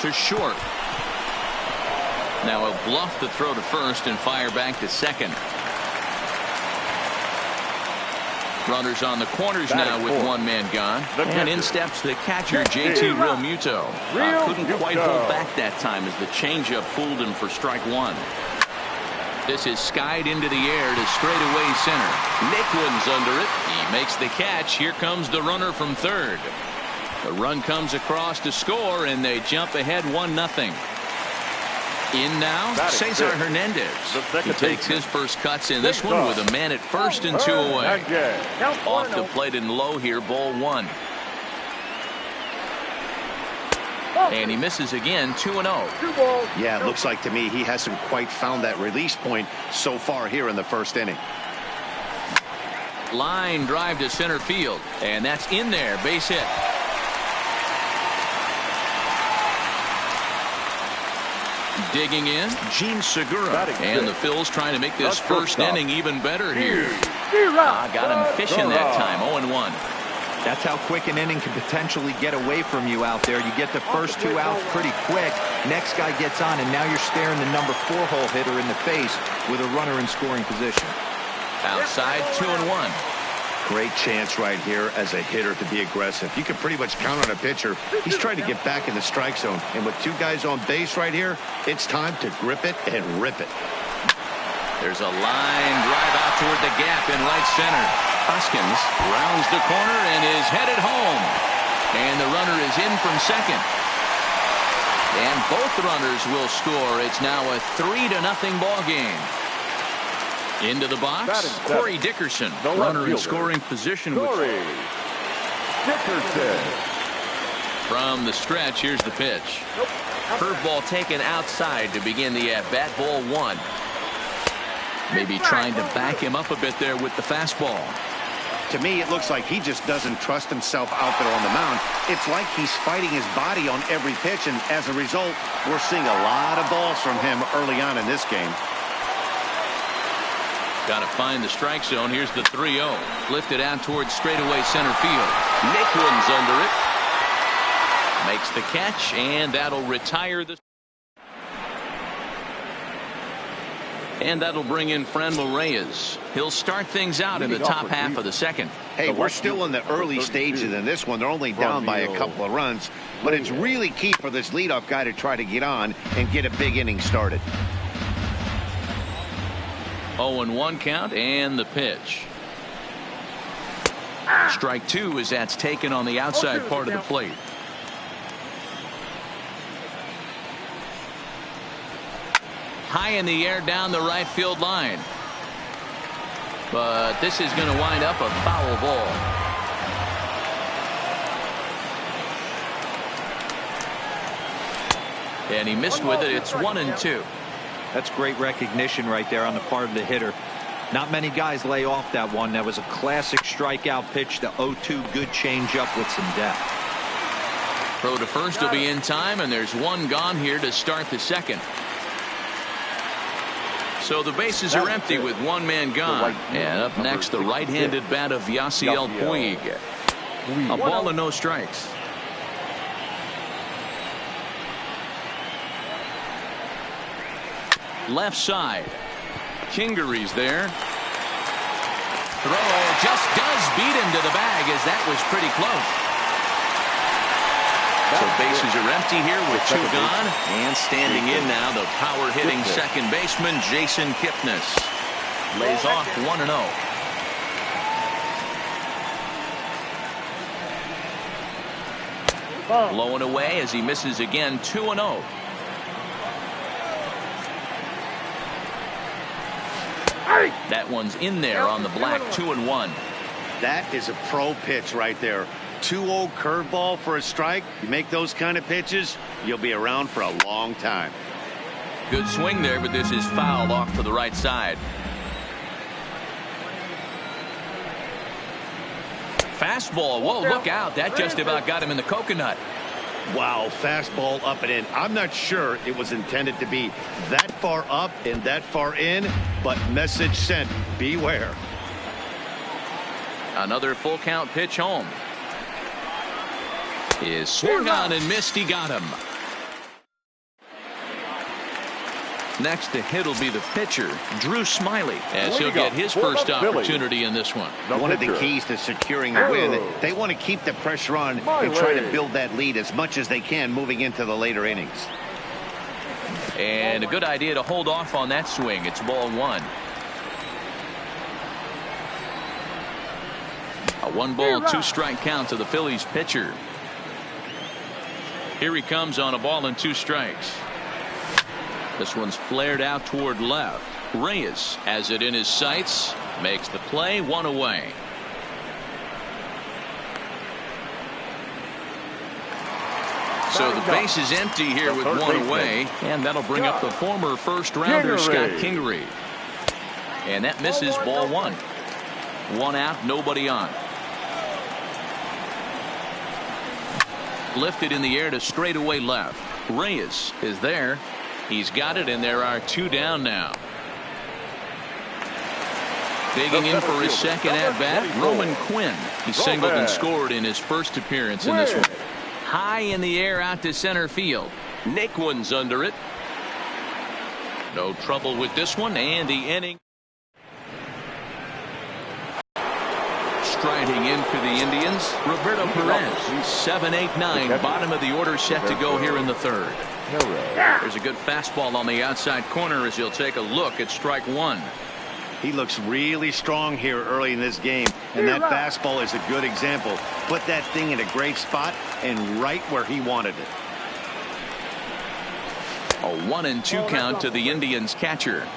To short. Now he'll bluff the throw to first and fire back to second. Runners on the corners now with 1 man gone. And in steps the catcher, JT Realmuto. Couldn't quite hold back that time as the changeup fooled him for strike 1. This is skied into the air to straightaway center. Naquin's under it. He makes the catch. Here comes the runner from third. The run comes across to score, and they jump ahead 1-0. In now, Cesar Hernandez. He takes his first cuts in this one with a man at first and 2 away. Off the plate and low here, ball 1. And he misses again, 2-0. Yeah, it looks like to me he hasn't quite found that release point so far here in the first inning. Line drive to center field, and that's in there, base hit. Digging in, Gene Segura. And the Phils trying to make this first inning even better here. Got him fishing that time, 0-1. That's how quick an inning can potentially get away from you out there. You get the first 2 outs pretty quick. Next guy gets on, and now you're staring the number 4-hole hitter in the face with a runner in scoring position. Outside, 2-1. Great chance right here as a hitter to be aggressive. You can pretty much count on a pitcher. He's trying to get back in the strike zone. And with 2 guys on base right here, it's time to grip it and rip it. There's a line drive out toward the gap in right center. Hoskins rounds the corner and is headed home. And the runner is in from second. And both runners will score. It's now a 3-0 ball game. Into the box, Corey Dickerson, runner in scoring position. Corey Dickerson. From the stretch, here's the pitch. Curveball taken outside to begin the at-bat, ball 1. Maybe trying to back him up a bit there with the fastball. To me, it looks like he just doesn't trust himself out there on the mound. It's like he's fighting his body on every pitch, and as a result, we're seeing a lot of balls from him early on in this game. Got to find the strike zone. Here's the 3-0. Lifted out towards straightaway center field. Naquin's under it. Makes the catch, and that'll retire the. And that'll bring in Franmil Reyes. He'll start things out in the top half of the second. Hey, we're still in the early stages in this one. They're only down by a couple of runs. But it's really key for this leadoff guy to try to get on and get a big inning started. 0-1 count and the pitch. Strike 2 as that's taken on the outside part of the plate. High in the air down the right field line. But this is going to wind up a foul ball. And he missed with it. It's 1-2. That's great recognition right there on the part of the hitter. Not many guys lay off that one. That was a classic strikeout pitch. The 0-2 good changeup with some depth. Throw to first will be in time, and there's 1 gone here to start the second. So the bases are empty with 1 man gone. And up next, the right-handed bat of Yasiel Puig. A ball and no strikes. Left side. Kingery's there. Throw just does beat him to the bag as that was pretty close. So bases are empty here with 2 gone. And standing in now, the power-hitting second baseman, Jason Kipnis. Lays off 1-0. Ball. Blowing away as he misses again, 2-0. That one's in there on the black, 2-1. That is a pro pitch right there. 2-0 curveball for a strike. You make those kind of pitches, you'll be around for a long time. Good swing there, but this is fouled off to the right side. Fastball. Whoa, look out. That just about got him in the coconut. Wow, fastball up and in. I'm not sure it was intended to be that far up and that far in, but message sent. Beware. Another full count pitch home. Is swung on and missed. He got him. Next to hit will be the pitcher, Drew Smiley, as he'll get his first opportunity in this one. One of the keys to securing a win, they want to keep the pressure on and try to build that lead as much as they can moving into the later innings. And a good idea to hold off on that swing. It's ball one. A 1-ball, 2-strike count to the Phillies pitcher. Here he comes on a ball and 2 strikes. This one's flared out toward left. Reyes has it in his sights. Makes the play, 1 away. So the base is empty here with 1 away. And that'll bring up the former first-rounder Scott Kingery. And that misses, ball 1. 1 out, nobody on. Lifted in the air to straightaway left. Reyes is there. He's got it, and there are 2 down now. Digging in for his second at-bat, Roman Quinn. He singled and scored in his first appearance in this one. High in the air out to center field. Naquin's under it. No trouble with this one, and the inning. Striding in for the Indians, Roberto Perez. 7, 8, 9, bottom of the order set to go here in the third. There's a good fastball on the outside corner as he'll take a look at strike 1. He looks really strong here early in this game, and that fastball is a good example. Put that thing in a great spot and right where he wanted it. A 1-2 count to the Indians catcher.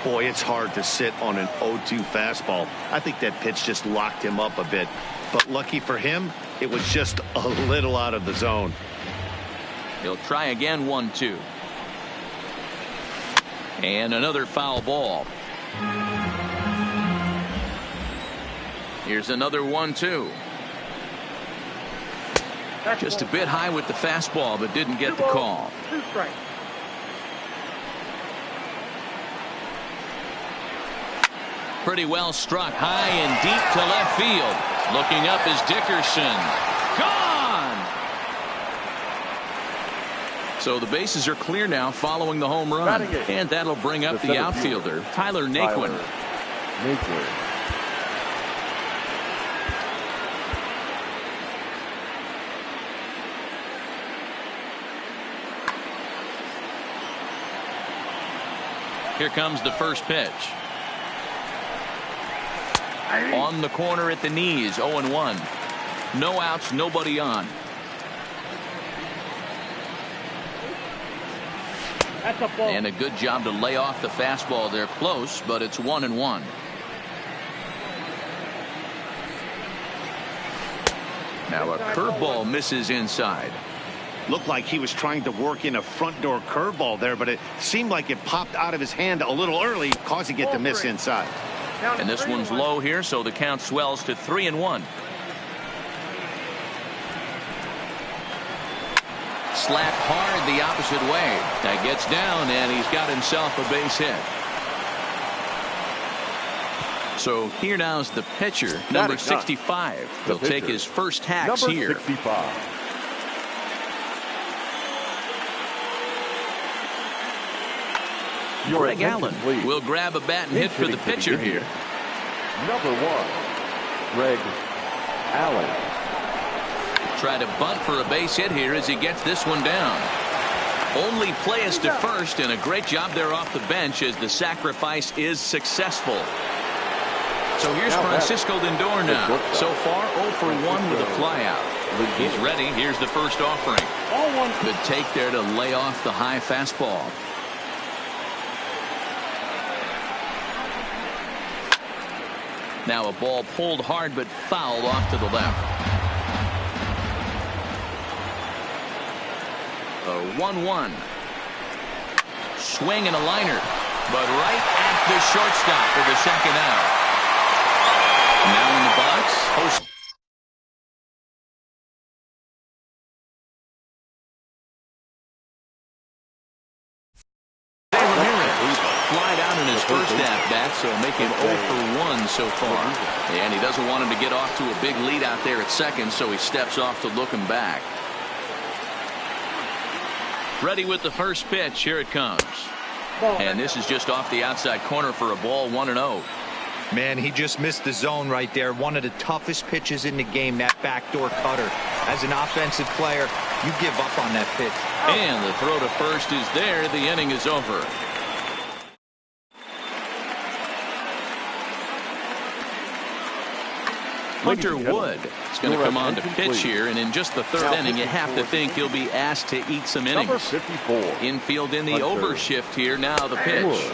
Boy, it's hard to sit on an 0-2 fastball. I think that pitch just locked him up a bit. But lucky for him, it was just a little out of the zone. He'll try again, 1-2. And another foul ball. Here's another 1-2. Just a bit high with the fastball, but didn't get the call. 2 strikes. Pretty well struck high and deep to left field. Looking up is Dickerson. Gone! So the bases are clear now following the home run. And that'll bring up the outfielder, Tyler Naquin. Here comes the first pitch. On the corner at the knees, 0-1. No outs, nobody on. That's a ball. And a good job to lay off the fastball there, close, but it's 1-1. Now a curveball misses inside. Looked like he was trying to work in a front door curveball there, but it seemed like it popped out of his hand a little early, causing it to miss inside. And this one's low here, so the count swells to 3-1. Slapped hard the opposite way. That gets down, and he's got himself a base hit. So here now's the pitcher, number 65. He'll take his first hacks here. 65. Greg Allen will grab a bat and hit for the pitcher here. Number 1, Greg Allen. Try to bunt for a base hit here as he gets this one down. Only play is to first, and a great job there off the bench as the sacrifice is successful. So here's Francisco Lindor now. So far 0 for 1 with a flyout. He's ready. Here's the first offering. Good take there to lay off the high fastball. Now a ball pulled hard but fouled off to the left. A 1-1. Swing and a liner, but right at the shortstop for the second out. Now in the box, host. Flied out in his first at-bat, so making 0 for 1 so far. And he doesn't want him to get off to a big lead out there at second, so he steps off to look him back. Ready with the first pitch. Here it comes. And this is just off the outside corner for a ball, 1-0. Man, he just missed the zone right there. One of the toughest pitches in the game, that backdoor cutter. As an offensive player, you give up on that pitch. And the throw to first is there. The inning is over. Hunter Wood is going to come on to pitch here, and in just the third inning, you have to think he'll be asked to eat some innings. Number 54. Infield in the overshift here. Now the pitch.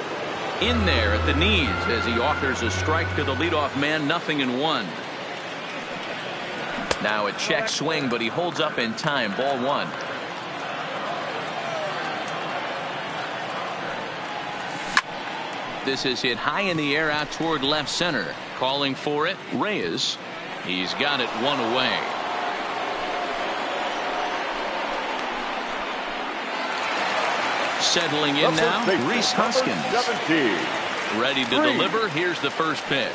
In there at the knees as he offers a strike to the leadoff man. 0-1. Now a check swing, but he holds up in time. Ball 1. This is hit high in the air out toward left center. Calling for it, Reyes. He's got it one away. Settling in now, Rhys Hoskins. Ready to deliver. Here's the first pitch.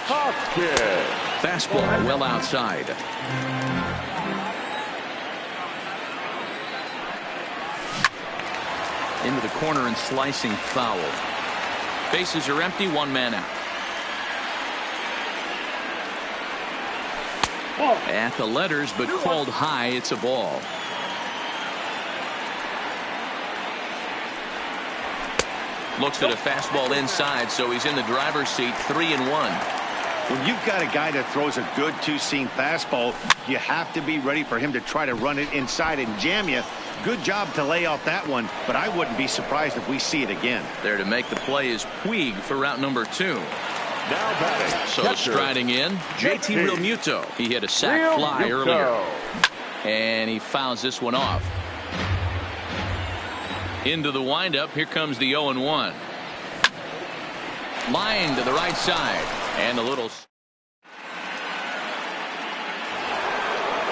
Fastball well outside. Into the corner and slicing foul. Bases are empty. One man out. At the letters, but called high. It's a ball. Looks at a fastball inside, so he's in the driver's seat. 3-1. When you've got a guy that throws a good two-seam fastball, you have to be ready for him to try to run it inside and jam you. Good job to lay off that one, but I wouldn't be surprised if we see it again. There to make the play is Puig for route number 2. Now batting. So striding in, JT Realmuto. He hit a sac fly earlier. And he fouls this one off. Into the windup. Here comes the 0-1. Line to the right side. And a little.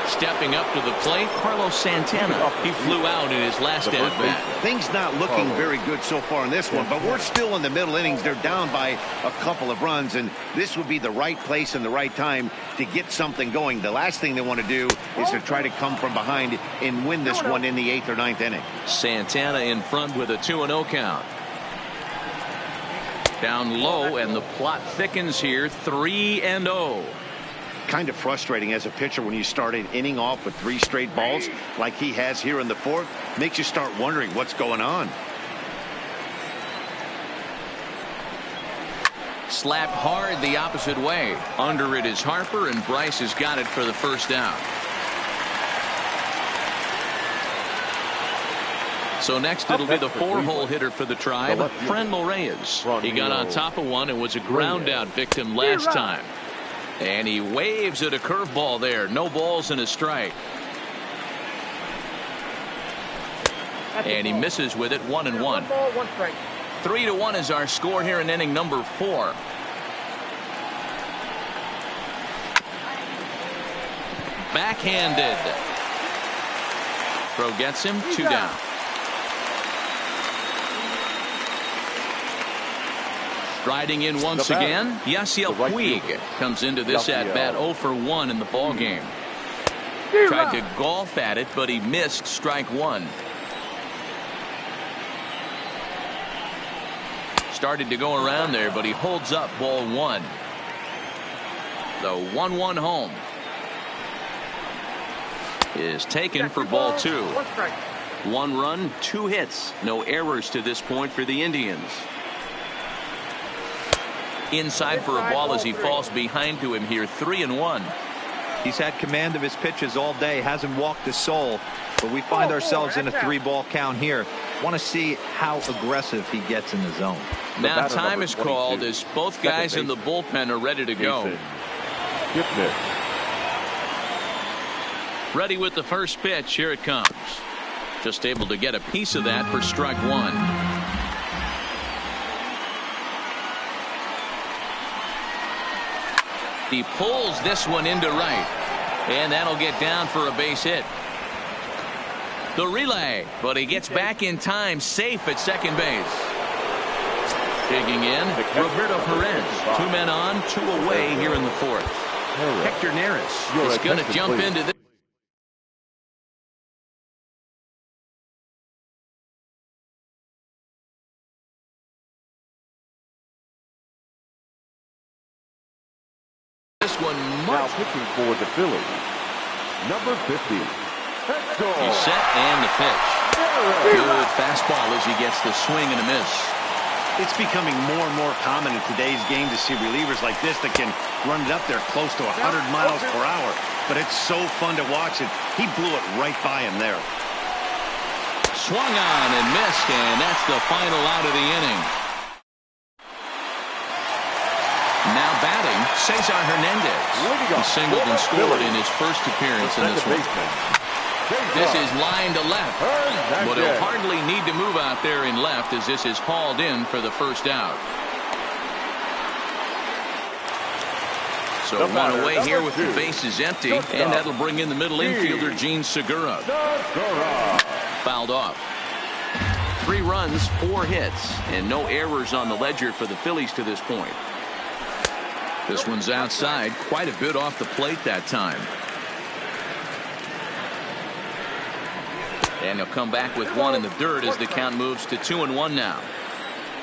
Stepping up to the plate, Carlos Santana. He flew out in his last at-bat. Things not looking very good so far in this one, but we're still in the middle innings. They're down by a couple of runs, and this would be the right place and the right time to get something going. The last thing they want to do is to try to come from behind and win this one in the 8th or 9th inning. Santana in front with a 2-0 count. Down low, and the plot thickens here. 3-0. Kind of frustrating as a pitcher when you start an inning off with 3 straight balls like he has here in the 4th. Makes you start wondering what's going on. Slapped hard the opposite way. Under it is Harper, and Bryce has got it for the first down. So next it'll be the 4-hole hitter for the Tribe, Franmil Reyes. He got on top of one and was a ground out victim last time. And he waves at a curveball there. No balls and a strike. And he misses with it. 1-1. 3-1 is our score here in inning number 4. Backhanded. Throw gets him. 2 down. Striding in once again, Yasiel Puig comes into this at-bat 0 for 1 in the ball game. Tried to golf at it, but he missed strike 1. Started to go around there, but he holds up ball 1. The 1-1 home is taken for ball 2. 1 run, 2 hits. No errors to this point for the Indians. Inside for a ball as he falls behind to him here. 3-1. He's had command of his pitches all day, hasn't walked a soul, but we find ourselves in a 3-ball count here. Want to see how aggressive he gets in the zone. Now time is called as both guys in the bullpen are ready to go. Ready with the first pitch. Here it comes. Just able to get a piece of that for strike one. He pulls this one into right, and that'll get down for a base hit. The relay, but he gets back in time, safe at second base. Digging in, Roberto Perez. 2 men on, 2 away here in the fourth. Hector Neris is going to jump into this. This one Now pitching for the Phillies, number 50. He's set and the pitch. Good fastball as he gets the swing and a miss. It's becoming more and more common in today's game to see relievers like this that can run it up there close to 100 miles per hour. But it's so fun to watch it. He blew it right by him there. Swung on and missed, and that's the final out of the inning. Now batting, Cesar Hernandez. He singled and scored in his first appearance in this one. This is line to left, but he'll hardly need to move out there in left as this is hauled in for the first out. So one away here with the bases empty, and that'll bring in the middle infielder, Gene Segura. Fouled off. 3 runs, 4 hits, and no errors on the ledger for the Phillies to this point. This one's outside, quite a bit off the plate that time. And he'll come back with 1 in the dirt as the count moves to 2-1 now.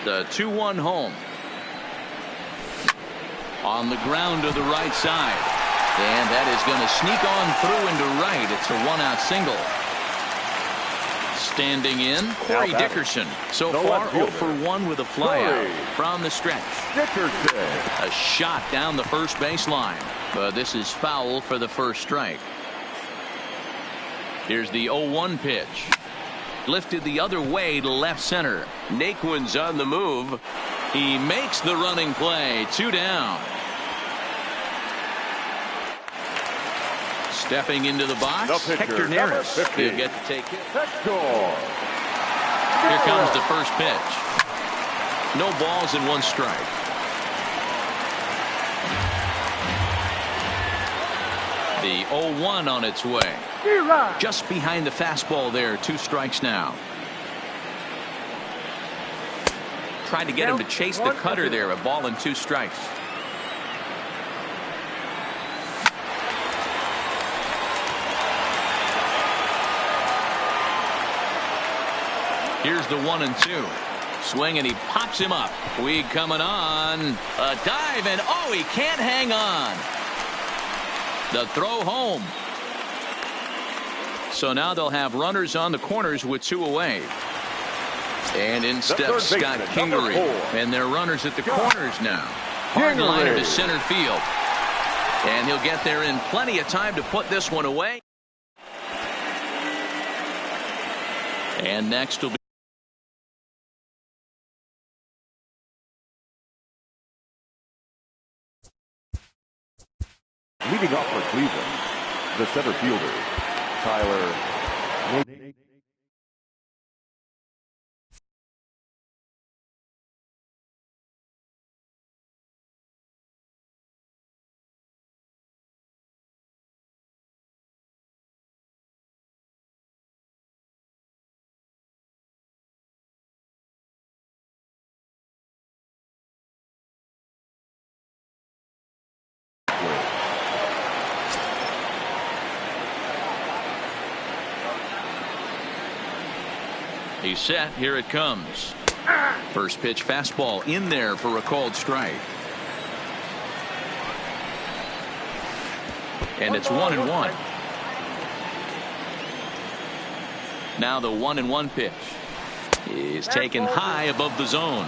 The 2-1 home. On the ground to the right side. And that is going to sneak on through into right. It's a 1-out single. Standing in, Corey Dickerson. So far 0 for 1 with a flyout from the stretch. A shot down the first baseline. But this is foul for the first strike. Here's the 0-1 pitch. Lifted the other way to left center. Naquin's on the move. He makes the running play. 2 down. Stepping into the box, Hector Neris. He'll get to take it. Here comes the first pitch. No balls and 1 strike. The 0-1 on its way. Just behind the fastball there. 2 strikes now. Tried to get him to chase the cutter there. A ball and 2 strikes. Here's the 1-2. Swing and he pops him up. Weed coming on. A dive and oh, he can't hang on. The throw home. So now they'll have runners on the corners with 2 away. And in steps Scott Kingery. And they're runners at the corners now. Hard liner to center field. And he'll get there in plenty of time to put this one away. And next will be leading off for Cleveland, the center fielder, Tyler. He's set. Here it comes. First pitch fastball in there for a called strike. And it's 1-1. Now the 1-1 pitch is taken high above the zone.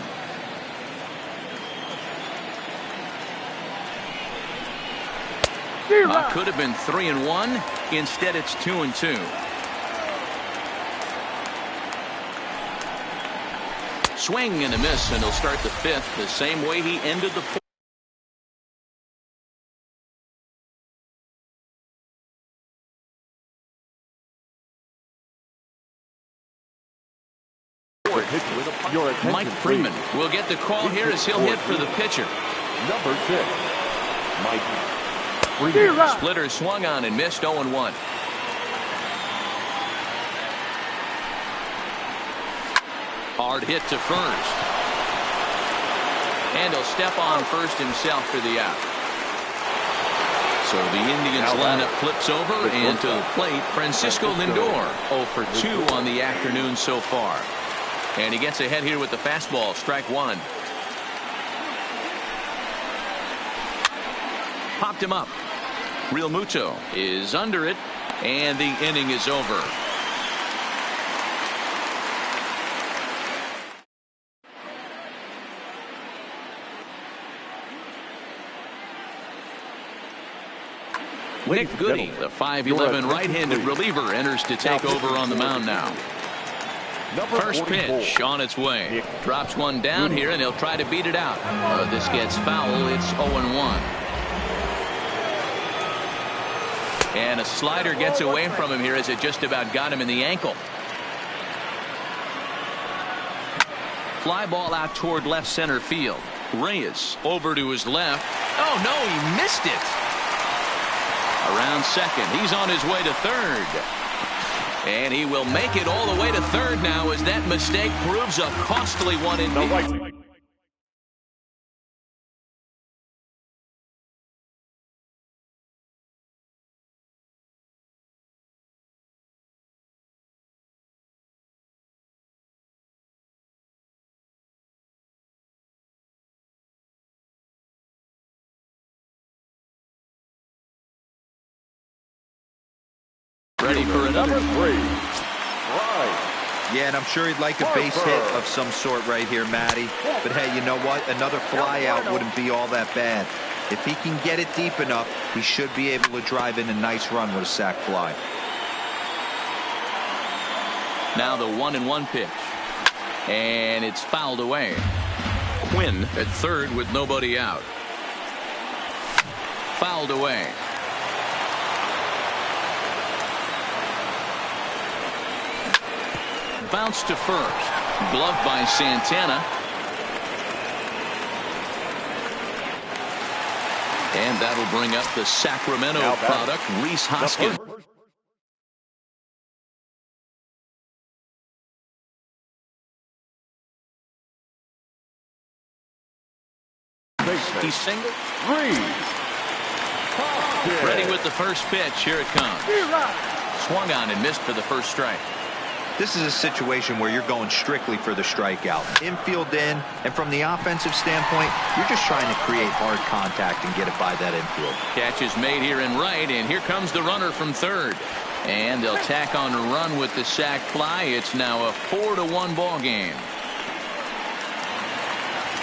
Could have been 3-1. Instead, it's 2-2. Swing and a miss, and he'll start the fifth the same way he ended the fourth. Mike Freeman will get the call here as he'll hit for the pitcher. Number 6, Mike Freeman. Splitter swung on and missed. 0-1. Hard hit to first. And he'll step on first himself for the out. So the Indians lineup flips over, and to the plate, Francisco Lindor. 0 for 2 on the afternoon so far. And he gets ahead here with the fastball. Strike one. Popped him up. Real Muto is under it, and the inning is over. Nick Goody, the 5'11" right-handed reliever, enters to take over on the mound now. First pitch on its way. Drops one down here, and he'll try to beat it out. This gets foul. It's 0-1. And a slider gets away from him here as it just about got him in the ankle. Fly ball out toward left center field. Reyes over to his left. Oh, no, he missed it. Around second. He's on his way to third. And he will make it all the way to third now as that mistake proves a costly one indeed. Ready for another. Number 3, Right. Yeah, and I'm sure he'd like a base hit of some sort right here, Matty. But hey, you know what? Another fly out wouldn't be all that bad. If he can get it deep enough, he should be able to drive in a nice run with a sac fly. Now the 1-1 pitch. And it's fouled away. Quinn at third with nobody out. Fouled away. Bounce to first. Gloved by Santana. And that'll bring up the Sacramento product, Rhys Hoskins. He's single. Ready with the first pitch. Here it comes. Swung on and missed for the first strike. This is a situation where you're going strictly for the strikeout. Infield in, and from the offensive standpoint, you're just trying to create hard contact and get it by that infield. Catch is made here in right, and here comes the runner from third. And they'll tack on a run with the sac fly. It's now a 4-1 ball game.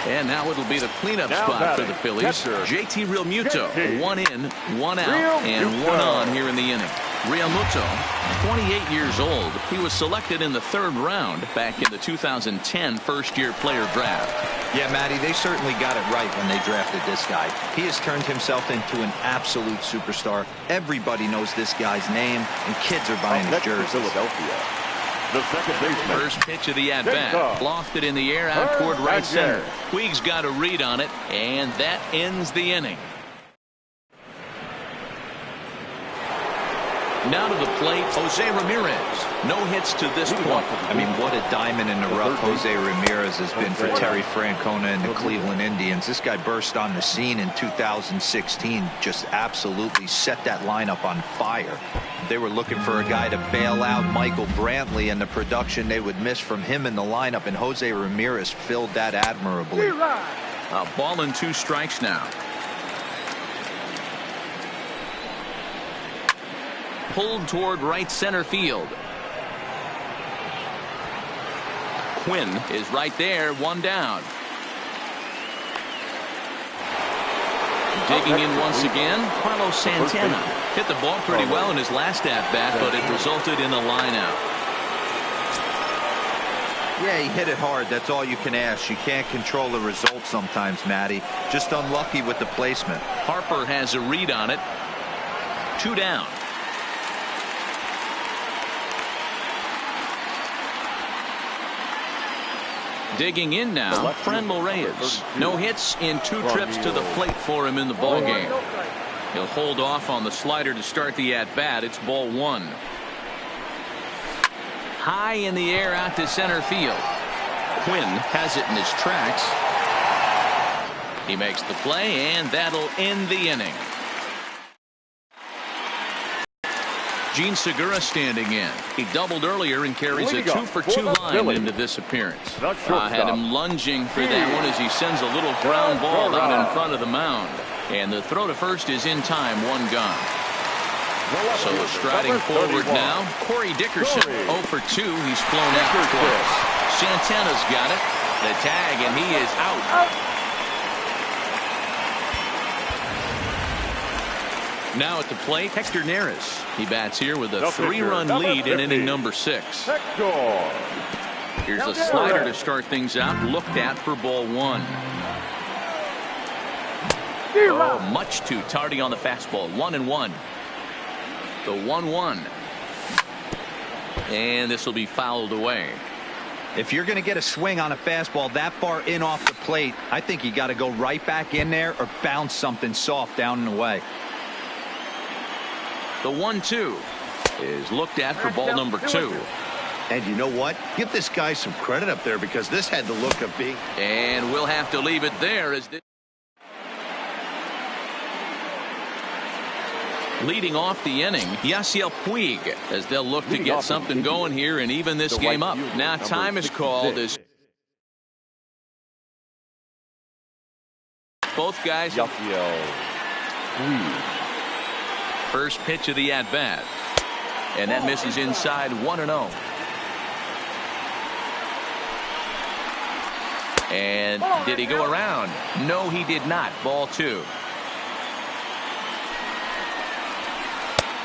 And now it'll be the cleanup spot for the Phillies. JT Realmuto, 1 in, 1 out, and 1 on here in the inning. Realmuto, 28 years old. He was selected in the 3rd round back in the 2010 first-year player draft. Yeah, Matty, they certainly got it right when they drafted this guy. He has turned himself into an absolute superstar. Everybody knows this guy's name, and kids are buying his jersey. Philadelphia, the second baseman. First pitch of the at-bat. Lofted in the air out toward right center. Puig's got a read on it, and that ends the inning. Now to the plate, Jose Ramirez. No hits to this point. I mean, what a diamond in the rough Jose Ramirez has been for Terry Francona and the Cleveland Indians. This guy burst on the scene in 2016, just absolutely set that lineup on fire. They were looking for a guy to bail out Michael Brantley and the production they would miss from him in the lineup, and Jose Ramirez filled that admirably. A ball and 2 strikes now. Pulled toward right center field. Quinn is right there, 1 down. Digging in once again, Carlos Santana. Hit the ball pretty well in his last at-bat, but it resulted in a line-out. Yeah, he hit it hard. That's all you can ask. You can't control the result sometimes, Matty. Just unlucky with the placement. Harper has a read on it. 2 down. Digging in now, Franmil Reyes. No hits in 2 trips to the plate for him in the ball game. He'll hold off on the slider to start the at-bat. It's ball 1. High in the air out to center field. Quinn has it in his tracks. He makes the play, and that'll end the inning. Gene Segura standing in. He doubled earlier and carries a 2-for-2 line into this appearance. Had him lunging for that one as he sends a little ground ball out in front of the mound. And the throw to first is in time, 1 gone. So striding forward now, Corey Dickerson. 0-for-2. He's flown out twice. Santana's got it. The tag, and he is out. Now at the plate, Hector Neris. He bats here with a 3-run lead in inning number 6. Here's a slider to start things out. Looked at for ball 1. Oh, much too tardy on the fastball. 1-1. The 1-1. And this will be fouled away. If you're going to get a swing on a fastball that far in off the plate, I think you got to go right back in there or bounce something soft down and away. The 1-2 is looked at for ball number 2. And you know what? Give this guy some credit up there because this had the look of being. And we'll have to leave it there as leading off the inning, Yasiel Puig, as they'll look to get something going here and even this game up. Now time is called as both guys. Yasiel Puig. First pitch of the at-bat. And that misses inside, 1-0. And did he go around? No, he did not. Ball 2.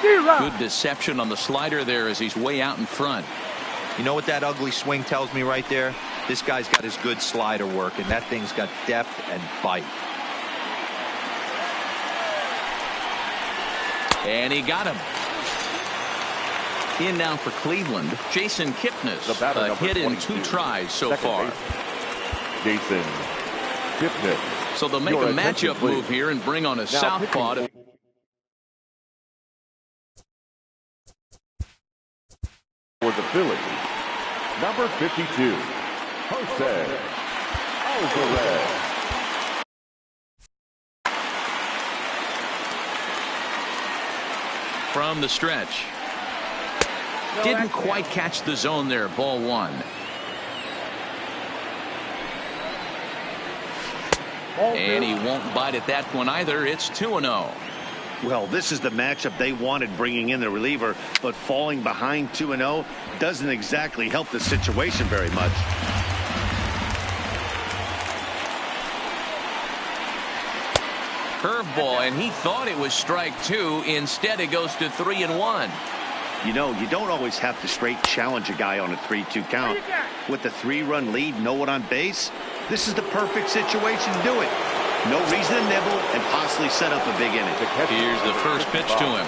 Good deception on the slider there as he's way out in front. You know what that ugly swing tells me right there? This guy's got his good slider working. That thing's got depth and bite. And he got him. In now for Cleveland, Jason Kipnis. A hit in 2 tries so far. Jason Kipnis. So they'll make a matchup move here and bring on a southpaw to for the Phillies, number 52, Jose Alvarez. from the stretch. Didn't quite catch the zone there. Ball 1. And he won't bite at that one either. It's 2-0. Well, this is the matchup they wanted, bringing in the reliever, but falling behind 2-0 doesn't exactly help the situation very much. Curveball, and he thought it was strike 2. Instead, it goes to 3-1. You know, you don't always have to straight challenge a guy on a 3-2 count. With the 3-run lead, no one on base, this is the perfect situation to do it. No reason to nibble and possibly set up a big inning. Here's the first pitch to him.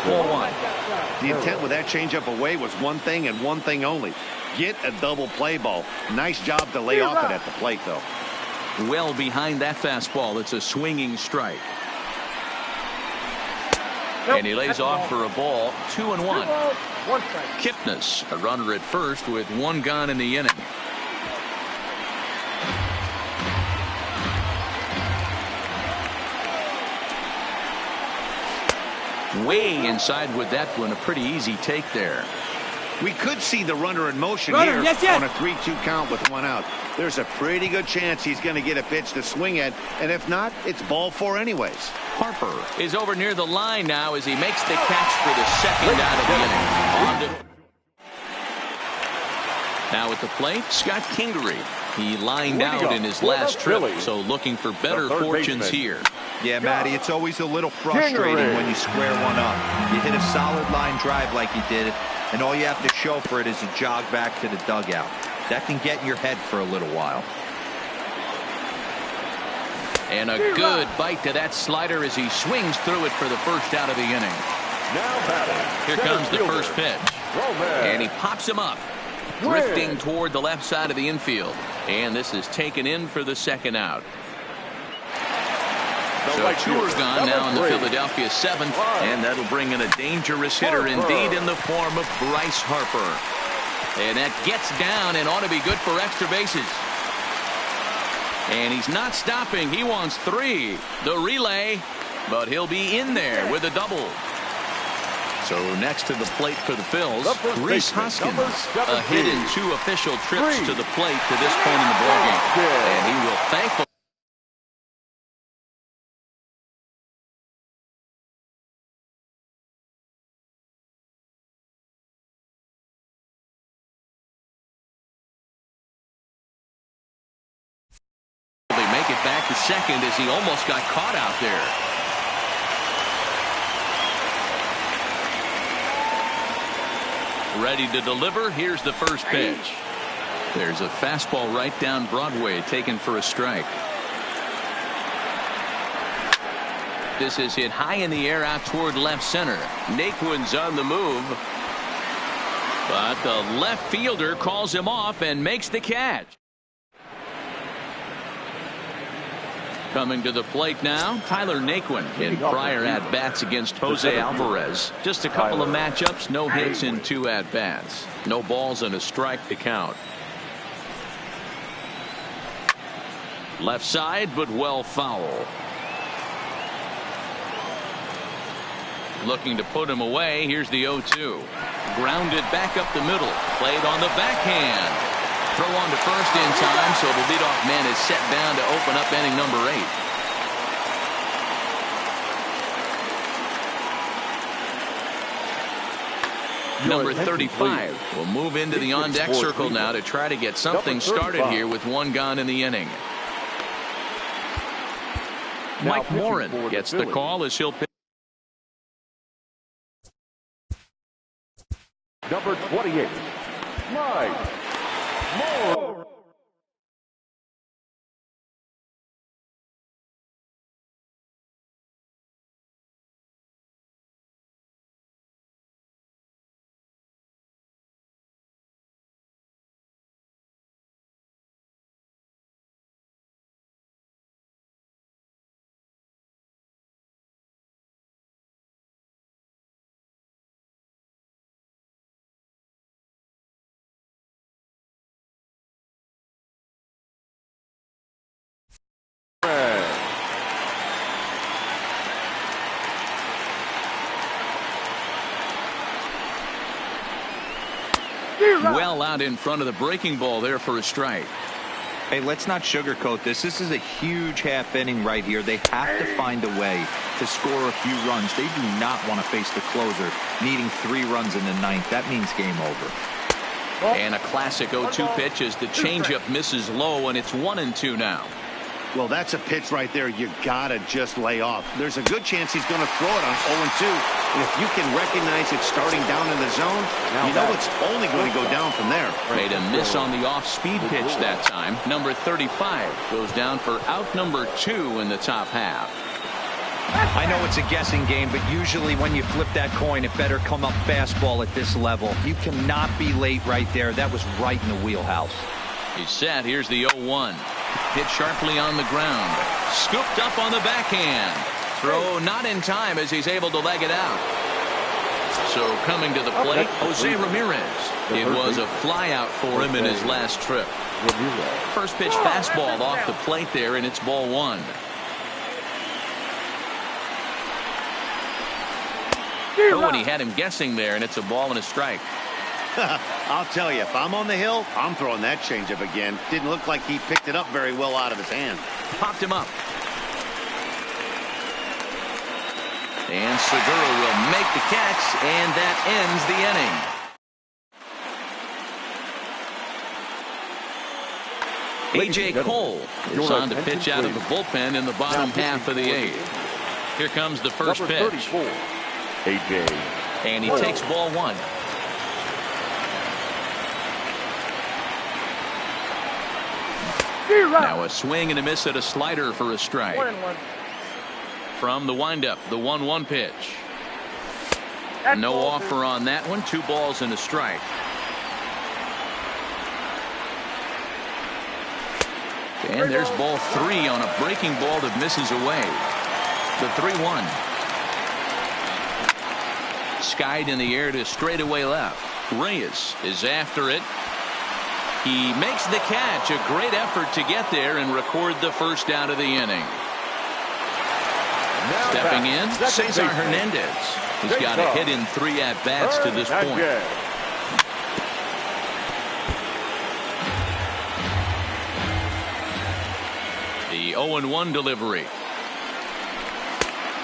Ball 1. The intent with that changeup away was one thing and one thing only. Get a double play ball. Nice job to lay off it at the plate, though. Well behind that fastball. It's a swinging strike. And he lays off for a ball. 2-1. Kipnis, a runner at first with 1 gone in the inning. Way inside with that one. A pretty easy take there. We could see the runner in motion here on a 3-2 count with 1 out. There's a pretty good chance he's going to get a pitch to swing at, and if not, it's ball 4 anyways. Harper is over near the line now as he makes the catch for the second out of the inning. Now at the plate, Scott Kingery. He lined out in his last trip, so looking for better fortunes here. Yeah, Matty, it's always a little frustrating when you square one up. You hit a solid line drive like you did, and all you have to show for it is a jog back to the dugout. That can get in your head for a little while. And a good bite to that slider as he swings through it for the first out of the inning. Now batting. Here comes the first pitch. And he pops him up, drifting toward the left side of the infield. And this is taken in for the second out. So two are gone now in the Philadelphia seventh, and that'll bring in a dangerous hitter indeed in the form of Bryce Harper. And that gets down and ought to be good for extra bases. And he's not stopping. He wants 3. The relay, but he'll be in there with a double. So next to the plate for the Phils, Rhys Hoskins, a hit in 2 official trips to the plate to this point in the ballgame. And he will thankfully make it back to second as he almost got caught out there. Ready to deliver. Here's the first pitch. There's a fastball right down Broadway taken for a strike. This is hit high in the air out toward left center. Naquin's on the move, but the left fielder calls him off and makes the catch. Coming to the plate now, Tyler Naquin. In prior at-bats against Jose Alvarez. Just a couple of matchups, no hits in 2 at-bats. No balls and a strike to count. Left side, but well foul. Looking to put him away. Here's the 0-2. Grounded back up the middle. Played on the backhand. Throw on to first in time, so the leadoff man is set down to open up inning number 8. Number 35 will move into the on-deck circle now to try to get something started here with 1 gone in the inning. Mike Morin gets the call as he'll pitch. Number 28, Mike Morin. Well out in front of the breaking ball there for a strike. Hey, let's not sugarcoat this. This is a huge half inning right here. They have to find a way to score a few runs. They do not want to face the closer needing 3 runs in the 9th. That means game over. And a classic 0-2 pitch as the changeup misses low, and it's 1-2 now. Well, that's a pitch right there you gotta just lay off. There's a good chance he's going to throw it on 0-2. And if you can recognize it starting down in the zone, you know it's only going to go down from there. Made a miss on the off-speed pitch that time. Number 35 goes down for out number 2 in the top half. I know it's a guessing game, but usually when you flip that coin, it better come up fastball at this level. You cannot be late right there. That was right in the wheelhouse. He's set. Here's the 0-1. Hit sharply on the ground. Scooped up on the backhand. Throw not in time as he's able to leg it out. So coming to the plate, Jose Ramirez. It was a flyout for him in his last trip. First pitch fastball off the plate there, and it's ball 1. Oh, and he had him guessing there, and it's a ball and a strike. I'll tell you, if I'm on the hill, I'm throwing that changeup again. Didn't look like he picked it up very well out of his hand. Popped him up. And Segura will make the catch, and that ends the inning. A.J. Cole is on to pitch out of the bullpen in the bottom half of the eighth. Here comes the first Number pitch. 34, A.J. And he takes ball one. Now a swing and a miss at a slider for a strike. 1-1. From the windup, the 1-1 pitch. No offer on that one. 2 balls and a strike. And there's ball 3 on a breaking ball that misses away. The 3-1. Skied in the air to straightaway left. Reyes is after it. He makes the catch. A great effort to get there and record the first out of the inning. Stepping in, Cesar Hernandez. He's got a hit in 3 at-bats to this point. The 0-1 delivery.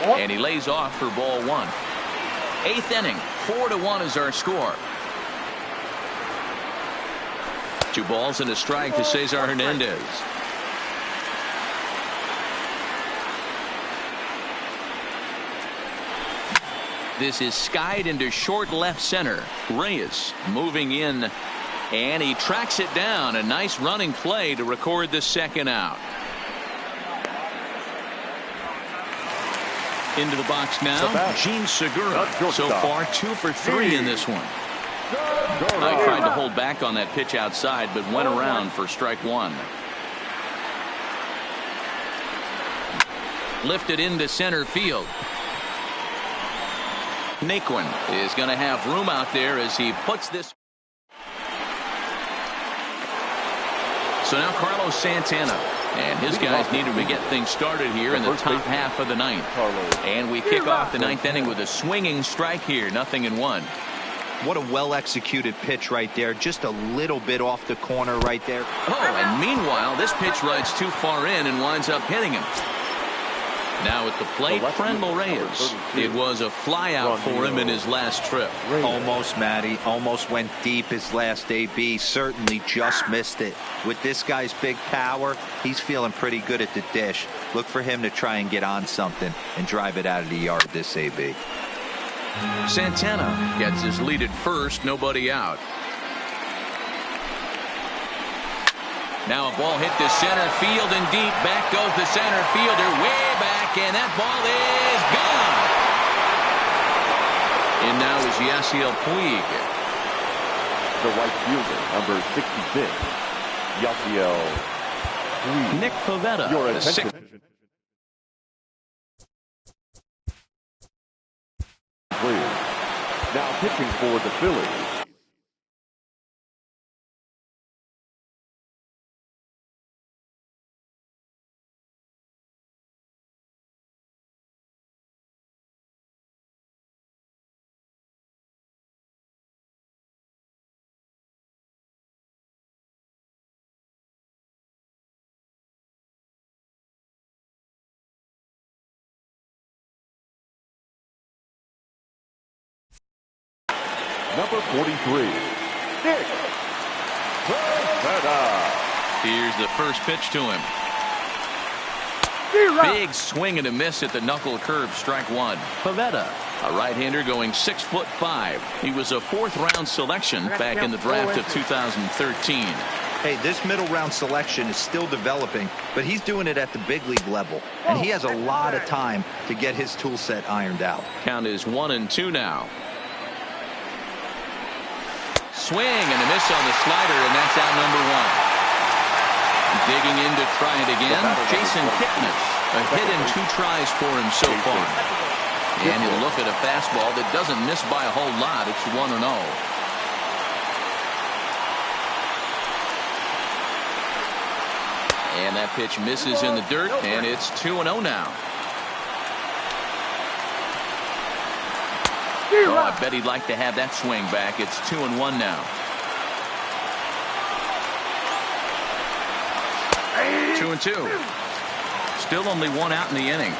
And he lays off for ball 1. 8th inning, 4-1 is our score. 2 balls and a strike to Cesar Hernandez. This is skied into short left center. Reyes moving in, and he tracks it down. A nice running play to record the second out. Into the box now, Gene Segura. So far 2 for 3 in this one. I tried to hold back on that pitch outside, but went around for strike 1. Lifted into center field. Naquin is going to have room out there as he puts this. So now Carlos Santana and his guys needed to get things started here in the top half of the 9th. And we kick off the 9th inning with a swinging strike here. 0-1. What a well-executed pitch right there. Just a little bit off the corner right there. Oh, and meanwhile, this pitch rides too far in and winds up hitting him. Now at the plate, Franmil Reyes. It was a flyout for him in his last trip. Almost, Matty. Almost went deep his last AB. Certainly just missed it. With this guy's big power, he's feeling pretty good at the dish. Look for him to try and get on something and drive it out of the yard this AB. Santana gets his lead at first, nobody out. Now a ball hit the center field and deep. Back goes the center fielder way back, and that ball is gone. And now is Yasiel Puig. The right fielder, number 66, Yasiel Puig. Nick Pivetta, Your the attention. Now pitching for the Phillies. Number 43, Nick Pivetta. Here's the first pitch to him. Big swing and a miss at the knuckle curve, strike 1. Pivetta, a right-hander going 6'5". He was a 4th-round selection back in the draft of 2013. Hey, this middle round selection is still developing, but he's doing it at the big league level, and he has a lot of time to get his tool set ironed out. Count is 1-2 now. Swing and a miss on the slider, and that's out number 1. Digging in to try it again, Jason Kipnis. A hit in 2 tries for him so far. And he'll look at a fastball that doesn't miss by a whole lot. It's 1-0. And that pitch misses in the dirt, and it's 2-0 now. Oh, I bet he'd like to have that swing back. It's 2-1 now. 2-2. Still only 1 out in the inning.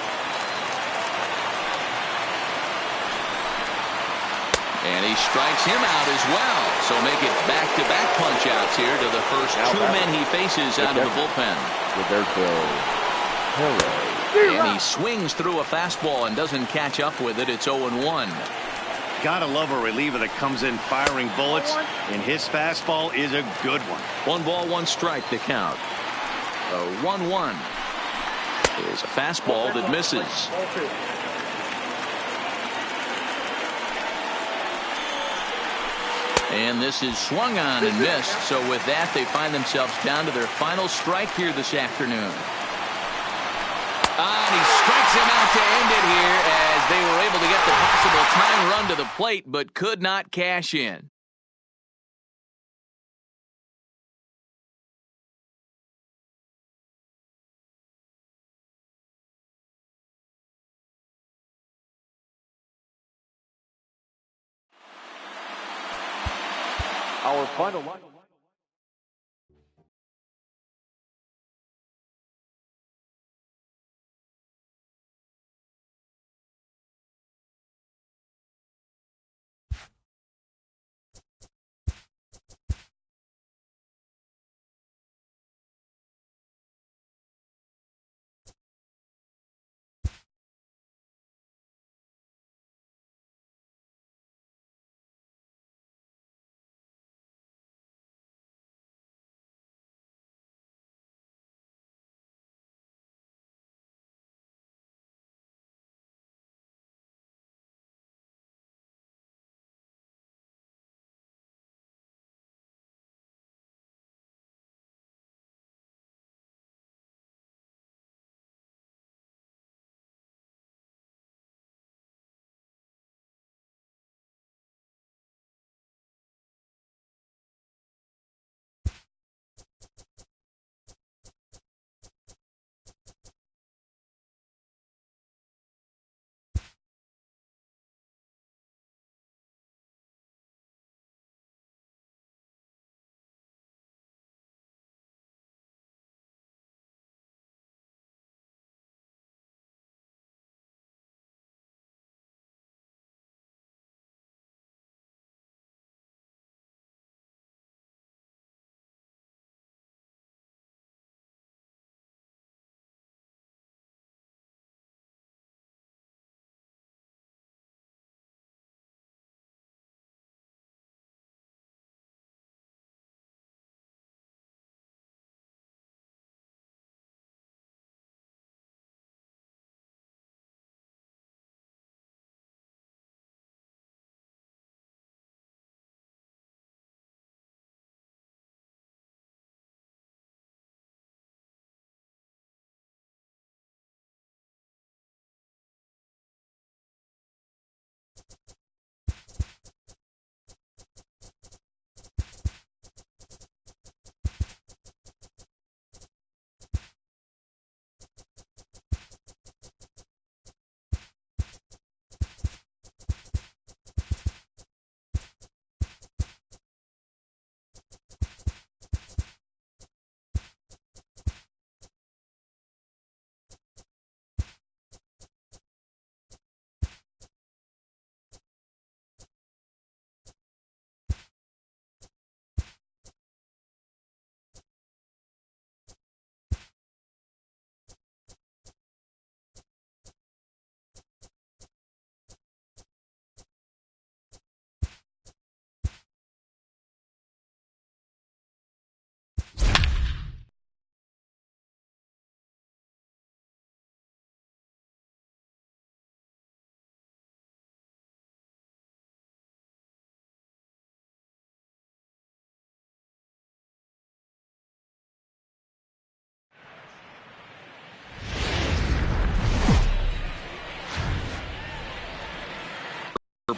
And he strikes him out as well. So make it back-to-back punch-outs here to the first two men he faces out of the bullpen. And he swings through a fastball and doesn't catch up with it. It's 0-1. Gotta love a reliever that comes in firing bullets, and his fastball is a good one. 1 ball, 1 strike to count. The 1-1 is a fastball that misses. And this is swung on and missed. So with that, they find themselves down to their final strike here this afternoon. And he strikes him out to end it here as they were able to get the possible tying run to the plate, but could not cash in. Our final line.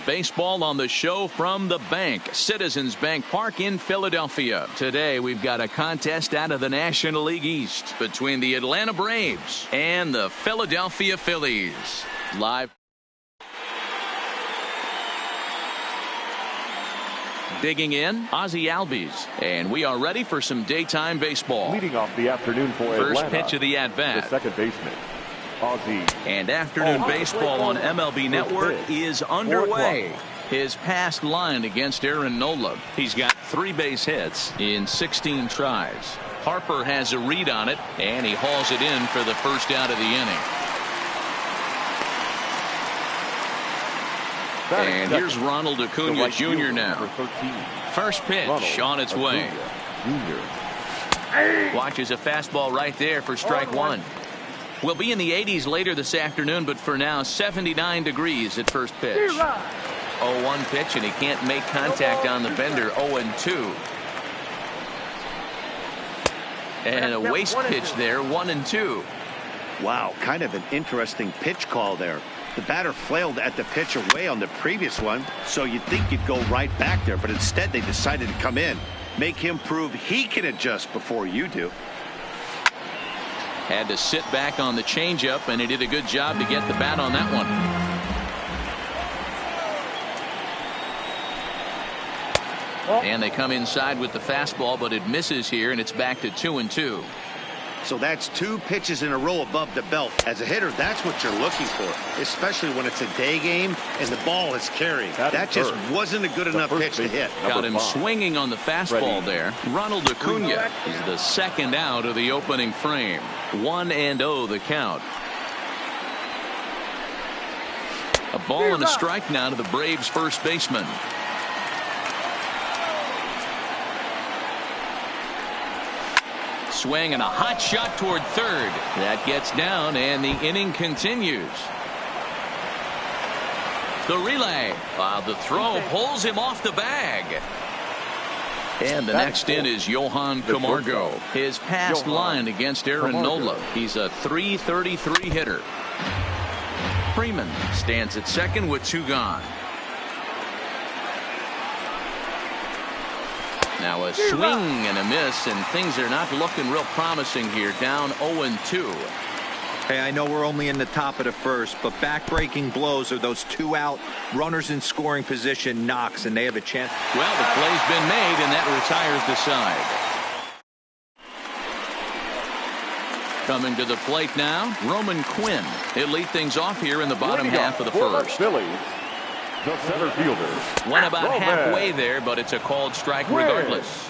Baseball on the show from the bank, Citizens Bank Park in Philadelphia. Today we've got a contest out of the National League East between the Atlanta Braves and the Philadelphia Phillies. Live. Digging in, Ozzie Albies, and we are ready for some daytime baseball. Leading off the afternoon for First Atlanta, pitch of the at-bat. the second baseman, Ozzie. And afternoon baseball on MLB Network is underway. His past line against Aaron Nola. He's got 3 base hits in 16 tries. Harper has a read on it, and he hauls it in for the first out of the inning. And here's Ronald Acuna Jr. now. First pitch on its way. Watches a fastball right there for strike 1. We'll be in the 80s later this afternoon, but for now 79 degrees at first pitch. 0-1 pitch, and he can't make contact on the bender. 0-2. And a waste pitch there. 1-2. Wow, kind of an interesting pitch call there. The batter flailed at the pitch away on the previous one, so you'd think you'd go right back there, but instead they decided to come in, make him prove he can adjust before you do. Had to sit back on the changeup, and he did a good job to get the bat on that one. And they come inside with the fastball, but it misses here, and it's back to 2-2. So that's 2 pitches in a row above the belt. As a hitter, that's what you're looking for, especially when it's a day game and the ball is carrying. That just wasn't a good enough pitch to hit. Got him swinging on the fastball there. Ronald Acuna is the second out of the opening frame. 1-0 the count. A ball and a strike now to the Braves first baseman. Swing and a hot shot toward third. That gets down, and the inning continues. The relay. The throw pulls him off the bag. And the next in is Johan Camargo. His past line against Aaron Nola. He's a .333 hitter. Freeman stands at second with 2 gone. Now a swing and a miss, and things are not looking real promising here. Down 0-2. Hey, I know we're only in the top of the first, but back-breaking blows are those 2 out runners in scoring position knocks, and they have a chance. Well, the play's been made, and that retires the side. Coming to the plate now, Roman Quinn. He'll lead things off here in the bottom half of the first. The center fielder. Went about halfway there, but it's a called strike regardless.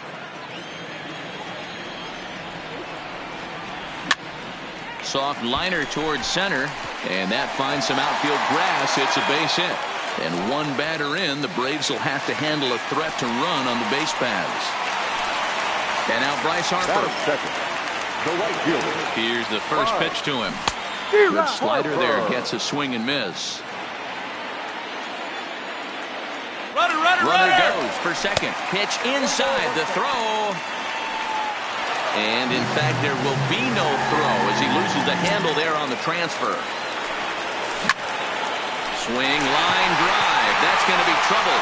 Soft liner towards center, and that finds some outfield grass. It's a base hit. And 1 batter in, the Braves will have to handle a threat to run on the base paths. And now Bryce Harper. The right fielder. Here's the first pitch to him. Good slider there, gets a swing and miss. Runner goes for second. Pitch inside the throw. And in fact, there will be no throw as he loses the handle there on the transfer. Swing, line drive. That's going to be trouble.